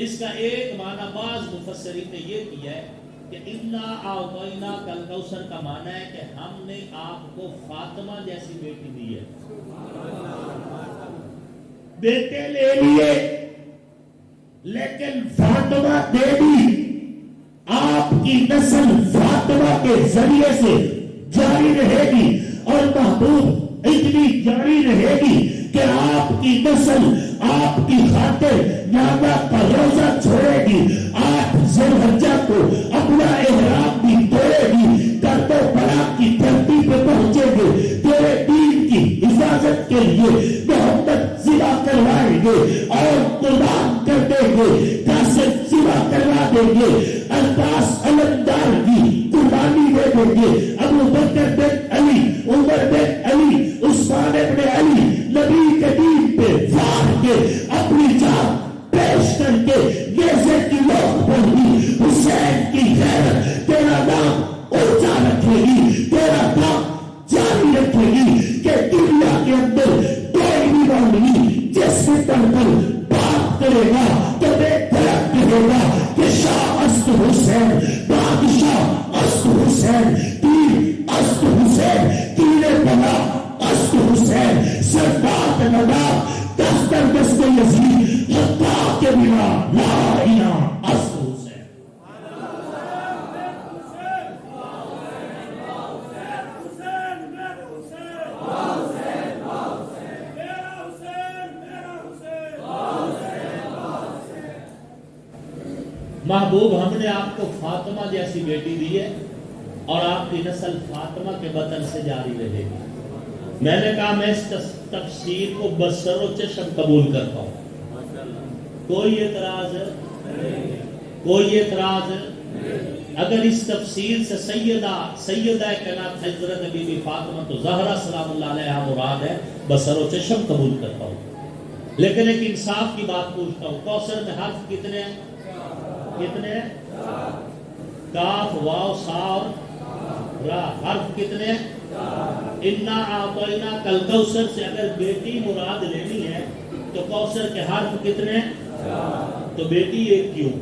اس کا ایک معنی بعض مفسرین نے یہ کیا ہے کہ انا اعطینا کل کوثر کا معنی ہے کہ ہم نے آپ کو فاطمہ جیسی بیٹی دی ہے. بیٹے لے لیے لیکن فاطمہ دے دی. آپ کی نسل فاطمہ کے ذریعے سے جاری رہے گی اور محبوب اتنی جاری رہے گی کہ آپ کی نسل آپ کی خاطر نانا کا روزہ چھوڑے گی. 8 ذی الحجہ کو اپنا احرام بھی توڑے گی. کربلا کی دھرتی پہ پہنچے گے، تیرے دین کی حفاظت کے لیے محمد ذبح کروائیں گے اور قربان کر دیں گے. قاسم ذبح کروا دیں گے، عباس علمدار کی قربانی دے دیں گے. ابو بکر بن علی، عمر بن علی، عثمان بن علی نبی کے دین پہ وار کے اپنی جان پیش کر کے نیزے کی نوک پر بھی حسین کی غیرت تیرا نام اونچا رکھے گی، تیرا نام جاری رکھے گی کہ دنیا کے اندر کوئی بھی نہیں جس کے طرح پر بات کرے گا تو بے درک کہے گا کہ شاہ است حسین، بادشاہ است حسین، پیر است حسین، تیرے بلا است حسین، سردار ندا دفتر دست یزید حقا کے بنا لا الہ است حسین. محبوب ہم نے آپ کو فاطمہ جیسی بیٹی دی ہے اور آپ کی نسل فاطمہ کے وطن سے جاری رہے گی. میں نے کہا میں اس تفسیر کو بسر و چشم قبول کرتا ہوں. کوئی اعتراض ہے؟ کوئی اعتراض ہے؟ اگر اس تفسیر سے سیدہ کائنات حضرت بی بی فاطمہ تو زہرا سلام اللہ علیہا مراد ہے، بسر و چشم قبول کرتا ہوں. لیکن ایک انصاف کی بات پوچھتا ہوں، کوثر میں حرف کتنے ہیں؟ کتنے ہیں؟ کاف، واو، سا اور را. حرف کتنے ہیں؟ انا اعطینا کل کوثر سے اگر بیٹی مراد لینی ہے تو کوثر کے حرف کتنے ہیں؟ تو بیٹی ایک کیوں؟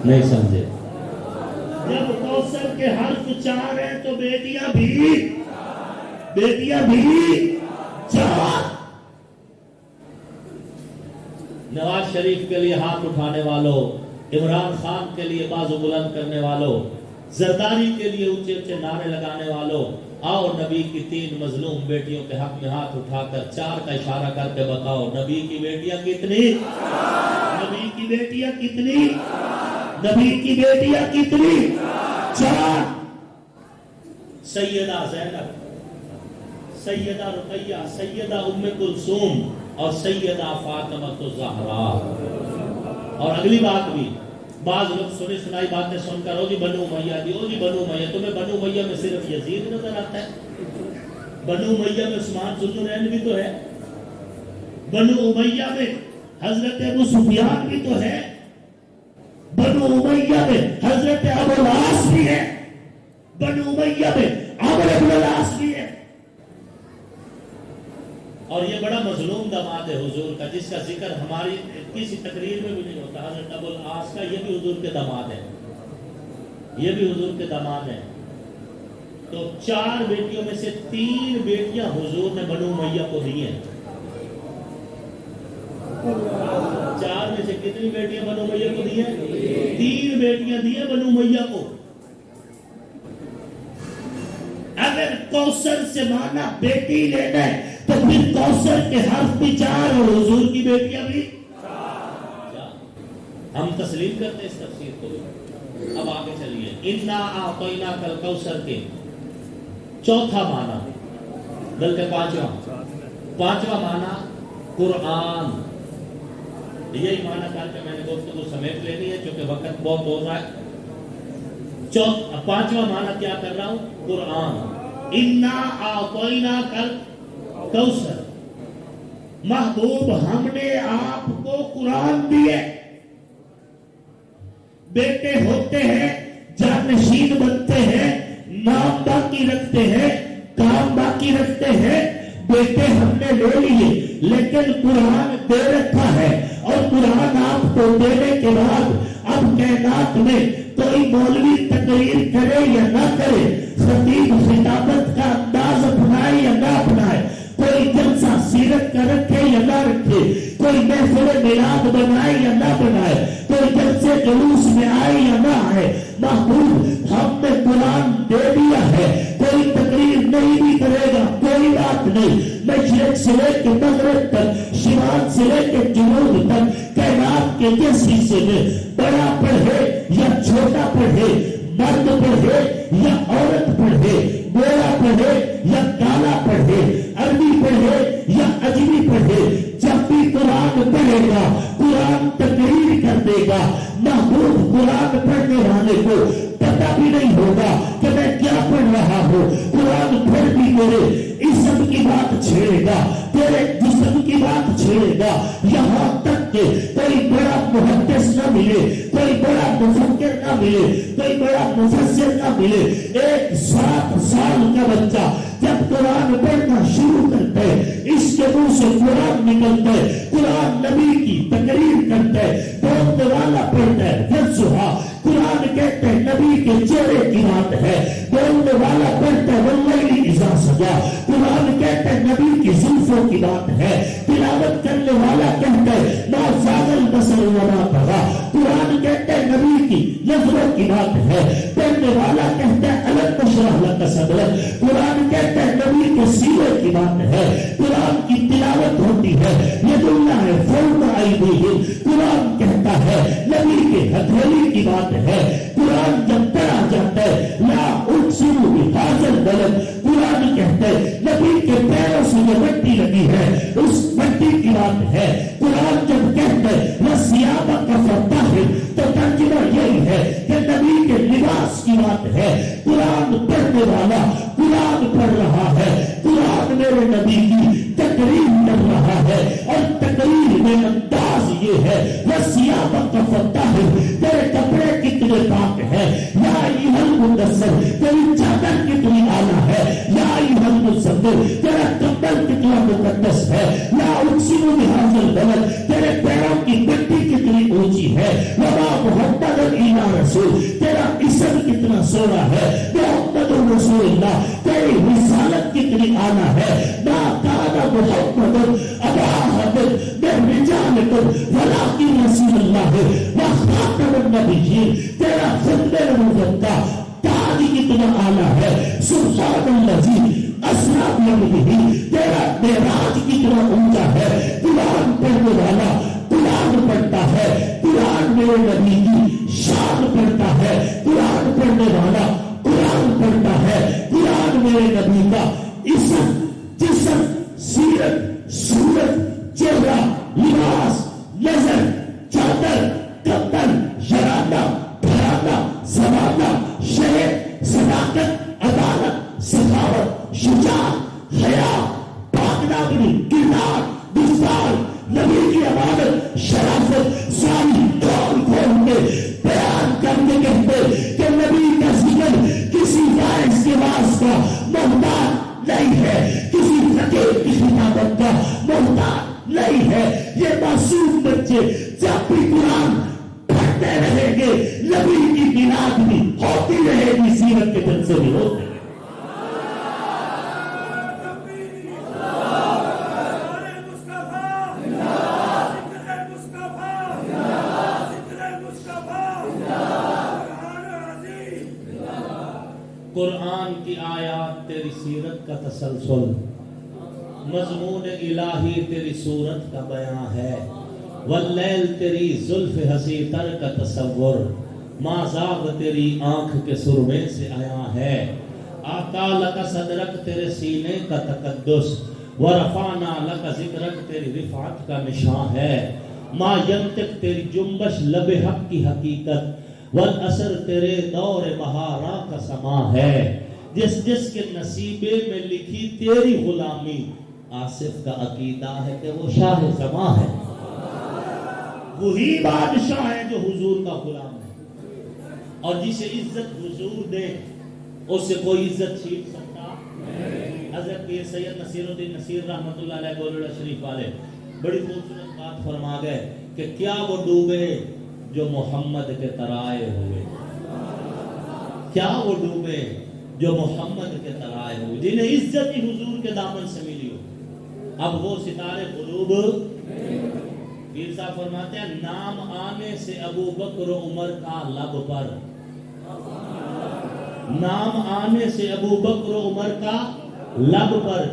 نہیں سمجھے؟ جب کوثر کے حرف 4 ہیں تو بیٹیاں بھی 4. نواز شریف کے لیے ہاتھ اٹھانے والوں، عمران خان کے لیے بازو بلند کرنے والوں، زرداری کے لیے اونچے اونچے نعرے لگانے والوں، آؤ نبی کی 3 مظلوم بیٹیوں کے حق میں ہاتھ اٹھا کر 4 کا اشارہ کر کے بتاؤ نبی کی بیٹیاں کتنی؟ نبی کی بیٹیاں کتنی؟ نبی کی بیٹیاں کتنی؟ 4. سیدہ زینب، سیدہ رقیہ، سیدہ ام کلثوم اور سیدہ فاطمہ الزہرا. اور اگلی بات بھی، بعض لوگ سنی سنائی باتیں سن کر او جی بنو امیہ دی، او جی بنو امیہ. تمہیں بنو امیہ میں صرف یزید نظر آتا ہے؟ بنو امیہ میں عثمان ذوالنورین بھی تو ہے، بنو امیہ میں حضرت ابو سفیان بھی تو ہے، بنو امیہ میں حضرت ابو العاص بھی ہے، بنو امیہ میں عمرو بن العاص بھی ہے. اور یہ بڑا مظلوم داماد ہے حضور کا، جس کا ذکر ہماری کسی تقریر میں بھی نہیں ہوتا. حضرت ابو العاص کا یہ بھی حضور کے داماد ہے، یہ بھی حضور کے داماد ہیں. تو 4 بیٹیوں میں سے 3 بیٹیاں حضور نے بنو امیہ کو دی ہیں. 4 میں سے کتنی بیٹیاں بنو امیہ کو دی ہیں؟ 3 بیٹیاں دی ہیں بنو امیہ کو. اگر کوثر سے مانا بیٹی لینا ہے تو پھر کوثر کے حرف بھی 4 اور حضور کی بیٹیاں بھی 4. ہم تسلیم کرتے اس تفسیر کو. اب آگے چلیے. انا اعطیناک الکوثر کے چوتھا معنی بلکہ پانچواں معنی قرآن. یہی معنی کر کے میں نے گفتگو سمیٹ لینی ہے چونکہ وقت بہت ہو رہا ہے. پانچواں معنی کیا کر رہا ہوں؟ قرآن. انا اعطیناک الکوثر، محبوب ہم نے آپ کو قرآن دیے. بیٹے ہوتے ہیں، جانشین بنتے ہیں، نام باقی رکھتے ہیں، کام باقی رکھتے ہیں. بیٹے ہم نے لے لیے لیکن قرآن دے رکھا ہے. اور قرآن آپ کو دینے کے بعد اب کائنات میں کوئی مولوی تقریر کرے یا نہ کرے، خطیب خطابت کا انداز اپنائے یا نہ اپنائے، کوئی جلسہ سیرت کا رکھے یا نہ رکھے، کوئی محفل میلاد بنائے یا نہ بنائے، کوئی جلسے جلوس میں آئے یا نہ آئے، محبوب ہم نے قرآن دے دیا ہے. کوئی تقریر نہیں بھی کرے گا کوئی بات نہیں. مشرق سے لے کے مغرب تک، شمال سے لے کے جنوب تک، کائنات کے جس حصے میں بڑا پڑھے یا چھوٹا پڑھے، مرد پڑھے یا عورت پڑھے، گورا پڑھے یا کالا پڑھے، عربی پڑھے یا اجمی پڑھے، جب بھی قرآن پڑھے گا قرآن تقریر کر دے گا. محبوب قرآن پڑھنے والے کو پتہ بھی نہیں ہوگا کہ میں کیا پڑھ رہا ہوں. قرآن پھر بھی میرے اسم کی بات چھیڑے گا، تیرے جسم کی بات چھیڑے گا، یہاں تک کہ کوئی بڑا محدث نہ ملے، کوئی بڑا مفکر نہ ملے، کوئی بڑا مفسر نہ ملے. 7 سال کا بچہ جب قرآن پڑھنا شروع کرتا ہے، اس کے منہ سے قرآن نکلتا ہے، قرآن نبی کی تقریر کرتا ہے، بولنے والا پڑھتا ہے یسوع. قرآن کہتے ہیں نبی کے چہرے کی بات ہے، بولنے والا پڑھتا ہے واللیل اذا سجا. قرآن کہتے ہیں نبی کی زلفوں کی بات ہے، تلاوت کرنے والا کہتا ہے ما زاغ البصر وما طغى. قرآن کہتے ہیں نبی کی نظروں کی بات ہے، پڑھنے والا کہتا ہے الم نشرح لک صدرک. قرآن کہتا ہے نبی کے سیرے کی بات ہے، قرآن کی تلاوت ہوتی ہے. ید اللہ فوق ایدیہم. قرآن کہتا ہے نبی کے ہتھیلی کی بات ہے. قرآن جب پڑھا جاتا ہے لا اقسم بہذا البلد. قرآن کہتا ہے نبی کے پیروں سے جو مٹی لگی ہے اس مٹی کی بات ہے. قرآن جب کہتا ہے وثیابک فطہر تو ترجمہ یہی ہے کہ نبی کے لباس کی بات ہے. قرآن پڑھنے والا قرآن پڑھ رہا ہے، قرآن میرے نبی کی تقریر کر رہا ہے. اور تقریر میں انداز یہ ہے وثیابک فطہر، تیرے کپڑے کتنے پاک ہے. یا ایھا المدثر، تیری چادر کتنی اعلیٰ ہے. یا ایھا المزمل، تیرا کمبل کتنا مقدس ہے. لا اقسم بہذا البلد، تیرے پیروں کی مٹی کتنی اونچی ہے. وما محمد الا رسول، تیرا اسم کتنا سونا ہے. محمد رسول اللہ، تیری رسالت کتنی اعلیٰ ہے. ما کان محمد ابا احد من رجالکم ولکن رسول اللہ وخاتم النبیین. تیرا ختم نبوت کا تاج کتنا اعلیٰ ہے. سبحان الذی اسریٰ بعبدہ، تیرا معراج کتنا اونچا ہے. قرآن پڑھنے والا قرآن پڑھتا ہے، قرآن میرے نبی کی شان پڑھتا ہے. قرآن پڑھنے والا قرآن پڑھتا ہے، قرآن میرے نبی کا اسم، جسم، سیرت، صورت، چہرہ، لباس، نظر، چادر، کمبل، شرانہ، گھرانہ، زمانہ، شہر، صداقت، عدالت، سخاوت، شجاعت، حیا، پاکدامنی، کردار، مثال، نبی کی امانت، شرافت، ساری کھول کھول کے بیان کرتے کہتے کہ نبی کا ذکر کسی وائس کے واس کا محتاج نہیں ہے، کسی فقیر کی خطابت کا محتاج نہیں ہے. یہ معصوم بچے جب بھی قرآن پڑھتے رہیں گے نبی کی میلاد بھی ہوتی رہے گی، سیرت کے جلسے بھی ہوتے ہیں. قرآن کی آیات تیری سیرت کا تسلسل، مضمون الہی تیری صورت کا بیان ہے، واللیل تیری زلف حسی تر کا تصور، ما زاغ تیری آنکھ کے سرمے سے آیا ہے، آقا لک صدرک تیرے سینے کا تقدس، ورفعنا لک ذکرک تیری رفعت کا نشان ہے، ما ینطق تیری جنبش لب حق کی حقیقت، والعصر تیرے دور مہارا کا سما ہے، جس جس کے نصیبے میں لکھی تیری غلامی، آصف کا عقیدہ ہے کہ وہ شاہ زماں ہے، وہی بادشاہ ہے جو حضور کا غلام ہے، اور جسے عزت حضور دے اس سے کوئی عزت چھین سکتا نہیں۔ حضرت پیر سید نصیر الدین نصیر رحمۃ اللہ علیہ گولڑا شریف والے بڑی خوبصورت بات فرما گئے کہ کیا وہ ڈوبے جو محمد کے ترائے ہوئے، کیا وہ ڈوبے جو محمد کے ترائے ہوئے، جنہیں عزت ہی حضور کے دامن سے ملی ہو، اب وہ ستارے غروب۔ پیر صاحب فرماتے ہیں نام آنے سے ابو بکر و عمر کا لب پر، نام آنے سے ابو بکر و عمر کا لب پر،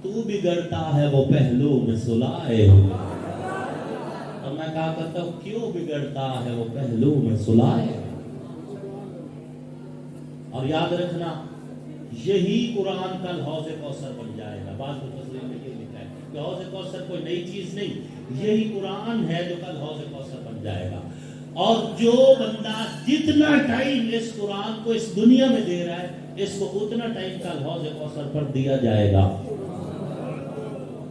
تو بگڑتا ہے وہ پہلو میں سلائے ہوئے، اور میں کہا کرتا ہوں کیوں بگڑتا ہے وہ پہلو میں سلائے ہوئے۔ اور یاد رکھنا یہی قرآن کل حوض کوثر بن جائے گا، بعض مفسرین نے یہ لکھا ہے کہ حوض کوثر کوئی نئی چیز نہیں، یہی قرآن ہے جو کل حوض کوثر بن جائے گا، اور جو بندہ جتنا ٹائم اس قرآن کو اس دنیا میں دے رہا ہے اس کو اتنا ٹائم کل حوض کوثر پر دیا جائے گا۔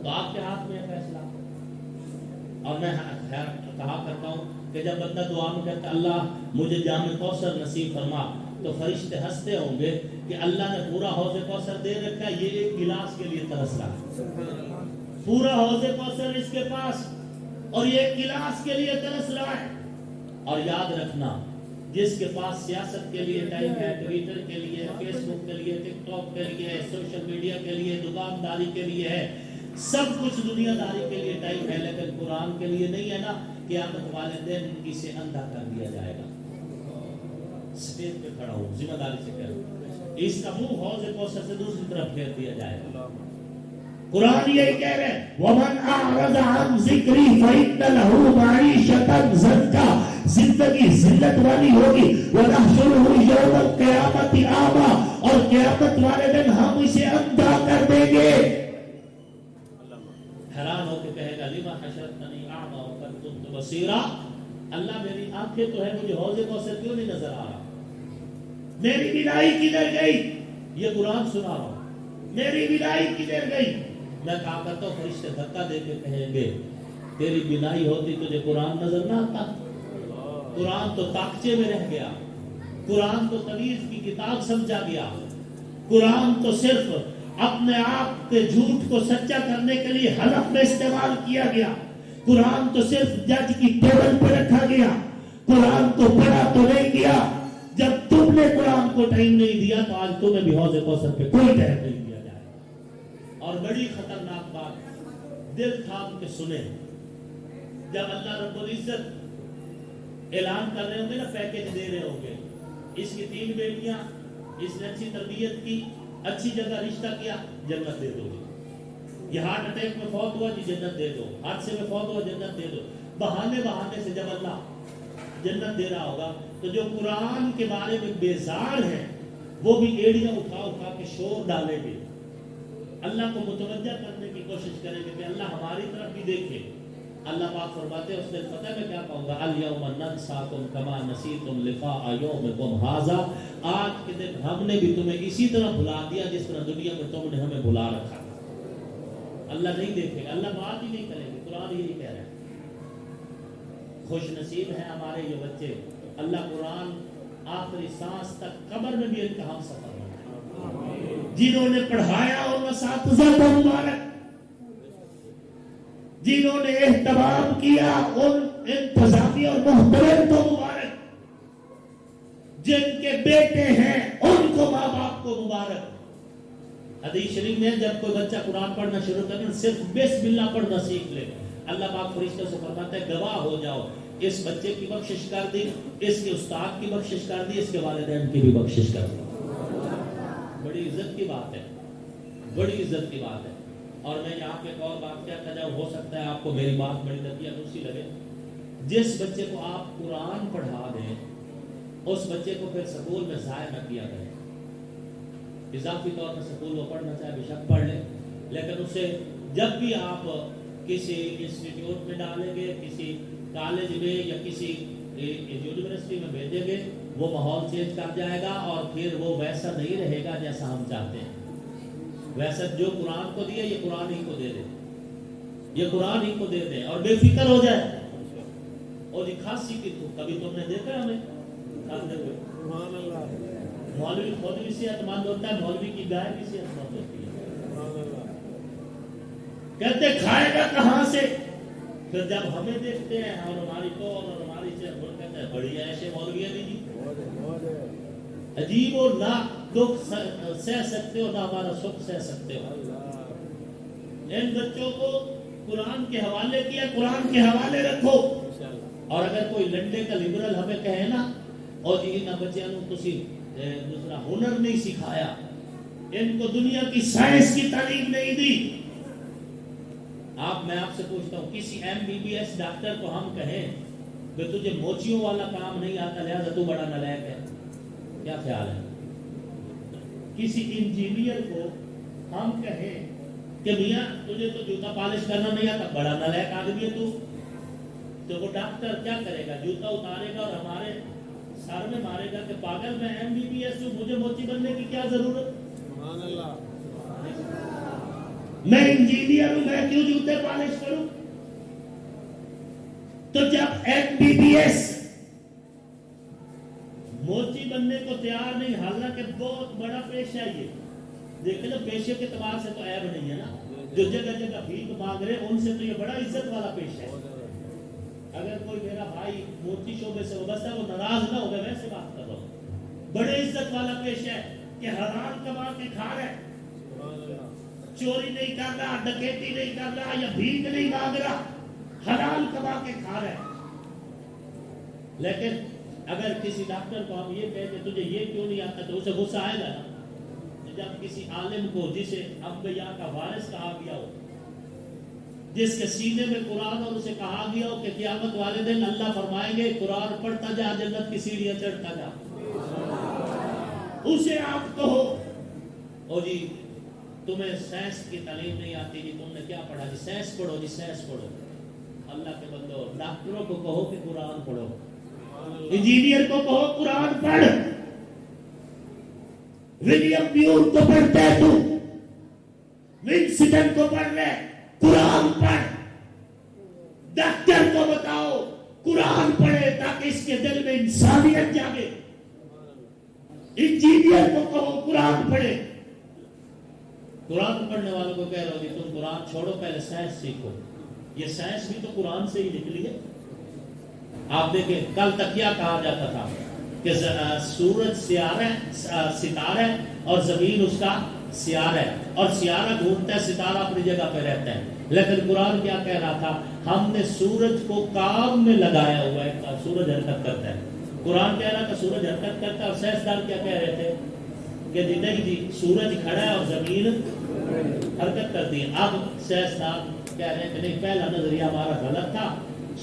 تو آپ کے ہاتھ میں ہے فیصلہ، اور میں کہا کرتا ہوں کہ جب بندہ دعا میں کہتا اللہ مجھے جام کوثر نصیب فرما، تو فرشتے ہنستے ہوں گے کہ اللہ نے پورا حوض کوثر دے رکھا ہے، یہ ایک گلاس کے لیے ترس رہا ہے، پورا حوض کوثر اس کے پاس اور یہ ایک گلاس کے لیے ترس رہا ہے۔ اور یاد رکھنا جس کے پاس سیاست کے لیے ٹائم ہے، ٹویٹر کے لیے، فیس بک کے لیے، ٹک ٹاک کے لیے، سوشل میڈیا کے لیے، دکانداری کے لیے ہے، سب کچھ دنیا داری کے لیے ٹائم ہے، لیکن قرآن کے لیے نہیں ہے نا، قیامت والے دن اسے اندھا کر دیا جائے گا۔ سٹیج پہ کھڑا ہوں ذمہ داری سے کہہ رہا ہوں، اس کا منہ حوض کوثر سے دوسری طرف پھیر دیا جائے گا۔ قرآن یہی کہہ رہے ہیں وَمَنْ أَعْرَضَ عَنْ ذِكْرِي فَإِنَّ لَهُ مَعِيشَةً ضَنكًا، زندگی ذلت والی ہوگی، وَنَحْشُرُهُ يَوْمَ الْقِيَامَةِ أَعْمَىٰ، اور قیامت والے دن ہم اسے اندھا کر دیں گے۔ حیران ہو کے کہے گا لِمَ حَشَرْتَنِي أَعْمَىٰ وَقَدْ كُنتُ بَصِيرًا، اللہ میری آنکھیں تو ہے مجھے حوض کوثر کیوں نہیں نظر آ رہا، میری بینائی کدھر گئی، یہ قرآن سنا رہا ہوں، میری بینائی کدھر گئی۔ میں کہا کرتا ہوں فرشتے دھکا دے کے کہیں گے تیری بینائی ہوتی تجھے قرآن نظر نہ آتا، قرآن تو تاکچے میں رہ گیا، قرآن تو تمیز کی کتاب سمجھا گیا، قرآن تو صرف اپنے آپ کے جھوٹ کو سچا کرنے کے لیے حلف میں استعمال کیا گیا، قرآن تو صرف جج کی ٹیبل پہ رکھا گیا، قرآن تو پڑھا تو نہیں گیا۔ جب تم نے قرآن کو ٹائم نہیں دیا تو آج تمہیں بھی حوض کوثر پہ کوئی ٹائم نہیں دیا جائے۔ اور بڑی خطرناک بات دل تھام کے سنیں، جب اللہ رب العزت اعلان کر رہے ہوں گے نا، پیکج دے رہے ہوں گے، اس کی 3 بیٹیاں، اس نے اچھی تربیت کی، اچھی جگہ رشتہ کیا، جنت دے دو گے، یہ ہارٹ اٹیک میں فوت ہوا جی جنت دے دو، حادثے میں فوت ہوا جنت دے دو، بہانے سے جب اللہ جنت دے رہا ہوگا تو جو قرآن کے بارے میں بیزار ہیں وہ بھی ایڑیاں اٹھا کے شور ڈالیں گے، اللہ کو متوجہ کرنے کی کوشش کریں گے کہ اللہ ہماری طرف بھی دیکھے۔ اللہ پاک فرماتے ہیں اس دن پتہ میں کیا کہوں گا الیوم ننساکم کما نسیتم لقاء یومکم ھذا، آج کے دن ہم نے بھی تمہیں اسی طرح بھلا دیا جس طرح دنیا میں تم نے ہمیں بھلا رکھا۔ اللہ نہیں دیکھے گا، اللہ بات ہی نہیں کرے گا، قرآن یہی کہہ رہا ہے۔ خوش نصیب ہیں ہمارے یہ بچے، اللہ قرآن آخری سانس تک قبر میں بھی ان کا ہم سفر بنائے، جنہوں نے پڑھایا ان اساتذہ کو مبارک، جنہوں نے اہتمام کیا ان انتظامیہ اور محترم کو مبارک، جن کے بیٹے ہیں ان کو ماں باپ کو مبارک۔ حدیث شریف میں جب کوئی بچہ قرآن پڑھنا شروع کرنا صرف بسم اللہ پڑھنا سیکھ لے، اللہ پاک فرشتوں سے فرماتا ہے گواہ ہو جاؤ، اس بچے کی بخشش کر دی، اس کے استاد کی بخشش کر دی، اس کے والدین کی بھی بخشش کر دی۔ بڑی عزت کی بات ہے، بڑی عزت کی بات ہے. اور میں یہاں پہ ایک اور بات کہتا جاؤں، ہو سکتا ہے آپ کو میری بات بڑی لطیف دوسری لگے. جس بچے کو آپ قرآن پڑھا دیں اس بچے کو پھر سکول میں ضائع نہ کیا کریں. اضافی طور پر سکول وہ پڑھنا چاہے بے شک پڑھ لے، لیکن اسے جب بھی آپ کسی انسٹیٹیوٹ میں ڈالیں گے، کسی کالج میں یا کسی یونیورسٹی میں بھیجیں گے، وہ ماحول چینج کر جائے گا اور پھر وہ ویسا نہیں رہے گا جیسا ہم چاہتے ہیں. ویسا جو قرآن کو دیا یہ قرآن ہی کو دے دیں، یہ قرآن ہی کو دے دیں اور بے فکر ہو جائے. اور یہ کھانسی کی تو کبھی تم نے دیکھا ہمیں کھاتے ہوئے؟ مولوی خود بھی صحت مند ہوتا ہے، مولوی کی گائے بھی صحت مند ہوتی ہے. کہتے کھائے گا کہاں سے؟ پھر جب ہمیں دیکھتے ہیں اور ہماری کور اور ہماری صحت وہ کہتے ہیں بڑی ایسے مولوی ہے جی، عجیب. اور نہ دکھ سہ سکتے ہو نہ ہمارا سکھ سہ سکتے ہو. ان بچوں کو قرآن کے حوالے کیا، قرآن کے حوالے رکھو. اور اگر کوئی لنڈے کا لبرل ہمیں کہے نا اور ان بچوں کو تسی دوسرا ہنر نہیں سکھایا، ان کو دنیا کی سائنس کی تعلیم نہیں دی. میں آپ سے پوچھتا ہوں، کسی MBBS ڈاکٹر کو ہم کہیں کہ تجھے موچیوں والا کام نہیں آتا لہذا تو بڑا نالائق ہے، کیا خیال ہے؟ کسی انجینئر کو ہم کہیں کہ میاں تجھے تو جوتا پالش کرنا نہیں آتا، بڑا نالائق آدمی ہے تو وہ ڈاکٹر کیا کرے گا؟ جوتا اتارے گا اور ہمارے سر میں مارے گا کہ پاگل میں MBBS ہوں، مجھے موچی بننے کی کیا ضرورت؟ سبحان اللہ. میں انجینئر ہوں، میں کیوں جوتے پالش کروں؟ تو جب MBBS موچی بننے کو تیار نہیں، حالانکہ بہت بڑا پیشہ ہے یہ. دیکھیں نا پیشے کے اعتبار سے تو عیب نہیں ہے نا، جو جگہ جگہ بھیک مانگ رہے ان سے تو یہ بڑا عزت والا پیشہ ہے. اگر کوئی میرا بھائی موچی شعبے سے وابستہ ہے وہ ناراض نہ ہو، میں ویسے بات کر رہا ہوں. بڑے عزت والا پیشہ ہے کہ حرام کما کے کھا رہے، چوری نہیں کر رہا، ڈکیتی نہیں کر رہا یا بھیک نہیں مانگ رہا، حلال کما کے کھا رہے. لیکن اگر کسی ڈاکٹر کو ہم یہ کہیں کہ تجھے یہ کیوں نہیں آتا تو اسے غصہ آئے گا نا. جب کسی عالم کو جسے انبیاء کا وارث کہا گیا ہو، جس کے سینے میں قرآن اور اسے کہا گیا ہو کہ قیامت والے دن اللہ فرمائیں گے قرآن پڑھتا جا، جنت کی سیڑھیاں چڑھتا جا، اسے آپ کہو او جی تمہیں سائنس کی تعلیم نہیں آتی جی، تم نے کیا پڑھا جی؟ سائنس پڑھو جی، سائنس پڑھو. اللہ کے بندو، ڈاکٹروں کو کہو کہ قرآن پڑھو، انجینئر کو کہو قرآن پڑھ. ولیم بیور کو پڑھتا ہے تو، ونسٹن کو پڑھ لے، قرآن پڑھ. ڈاکٹر کو بتاؤ قرآن پڑھے تاکہ اس کے دل میں انسانیت جاگے. انجینئر کو کہو قرآن پڑھے. قرآن پڑھنے والوں کو کہہ رہا ہوں جی تم قرآن چھوڑو، پہلے سائنس سیکھو. یہ سائنس بھی تو قرآن سے ہی نکلی ہے. آپ دیکھیں کل تک کیا کہا جاتا تھا کہ سورج ستارہ ہے اور زمین اس کا سیارہ ہے، اور سیارہ گھومتا ہے، ستارہ اپنی جگہ پہ رہتا ہے. لیکن قرآن کیا کہہ رہا تھا؟ ہم نے سورج کو کام میں لگایا ہوا ہے، سورج حرکت کرتا ہے. قرآن کہہ رہا تھا سورج حرکت کرتا ہے، اور سائنسدان کیا کہہ رہے تھے کہ نہیں جی سورج کھڑا ہے اور زمین حرکت کرتی ہے. اب سائنسدان کہہ رہے ہیں کہ نہیں، پہلا نظریہ ہمارا غلط تھا،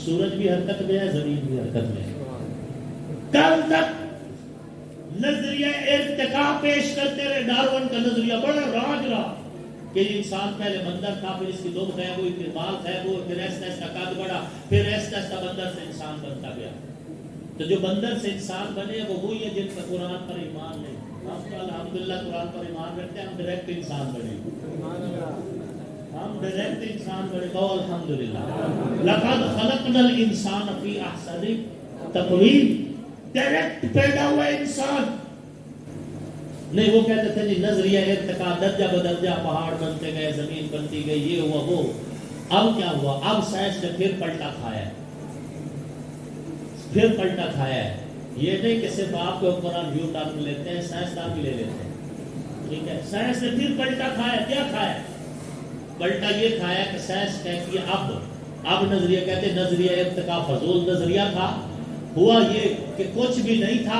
سورج بھی حرکت میں ہے، زمین بھی حرکت میں ہے. کل تک نظریہ ارتقاء پیش کرتے رہے. ڈارون کا نظریہ بڑا راج رہا کہ انسان پہلے بندر تھا، پھر اس کی دم غائب ہوئی، پھر بال غائب ہوئے، پھر ایسا ایسا قد بڑھا، پھر ایسا ایسا بندر سے انسان بنتا گیا. تو جو بندر سے انسان بنے وہ وہی ہے جن کا قرآن پر ایمان نہیں. ہم تو الحمدللہ قرآن پر ایمان رکھتے ہیں، ہم ڈائریکٹ انسان بنے، ہم ڈائریکٹ انسان بنے گا. الحمدللہ لقد خلقنا الانسان فی احسن تقویم. ڈائریکٹ پیدا ہوا انسان. نہیں وہ کہتے تھے جی نظریہ ارتقاء، درجہ بدرجہ پہاڑ بنتے گئے، زمین بنتی گئی، یہ ہوا وہ. اب کیا ہوا؟ اب سائنس نے پھر پلٹا کھایا ہے، پھر پلٹا کھایا ہے. یہ نہیں کہ صرف آپ کو قرآن یو ٹرن لیتے ہیں، سائنسدان بھی لے لیتے ہیں. ٹھیک ہے، سائنس نے پھر پلٹا کھایا. کیا کھایا؟ پلٹا یہ کھایا کہ سائنس کہتی ہے اب نظریہ کہتے ہیں نظریہ ارتقاء فضول نظریہ تھا. ہوا یہ کہ کچھ بھی نہیں تھا،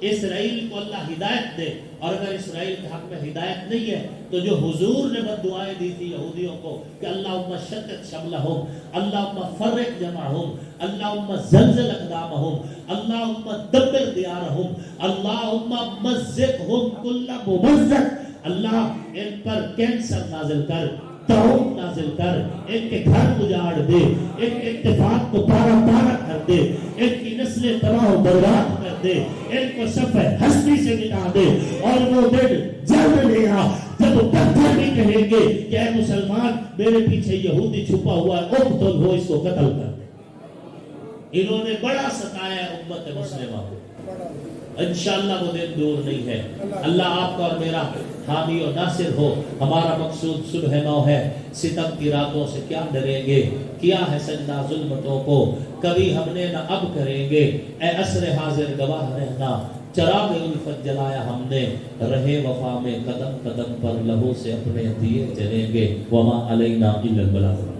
اسرائیل کو اللہ ہدایت دے، اور اگر اسرائیل کے حق میں ہدایت نہیں ہے تو جو حضور نے بد دعائیں دی تھی یہودیوں کو کہ اللہم شتت شملہم، اللہم فرق جمعہم، اللہم زلزل اقدامہم، اللہم دبر دیارہم، اللہم مزقہم کل ممزق، اللہ ان پر کینسر نازل کر، تعاون نازل کر، ان کے گھر اجاڑ دے، ان کے اتفاق کو پارا پارا کر دے، ان کی نسلیں تباہ و برباد کر دے، ان کو صفحہ ہستی سے مٹا دے، اور وہ دن جلد لے آ جب پتھر بھی کہیں گے کہ اے مسلمان میرے پیچھے یہودی چھپا ہوا ہے، اقتل ہو، اس کو قتل کر دے۔ انہوں نے بڑا ستایا امت مسلمہ کو، انشاءاللہ وہ دن دور نہیں ہے۔ اللہ آپ کا اور میرا حامی و ناصر ہو۔ ہمارا مقصود صبح نو ہے، ستم کی راتوں سے کیا ڈریں گے، کیا ہے سجدہ ظلمتوں کو، کبھی ہم نے نہ اب کریں گے، اے عصر حاضر گواہ رہنا، چراغ الفت جلایا ہم نے، رہے وفا میں قدم قدم پر لہو سے اپنے دیے جلیں گے، وما علینا الا البلاغ۔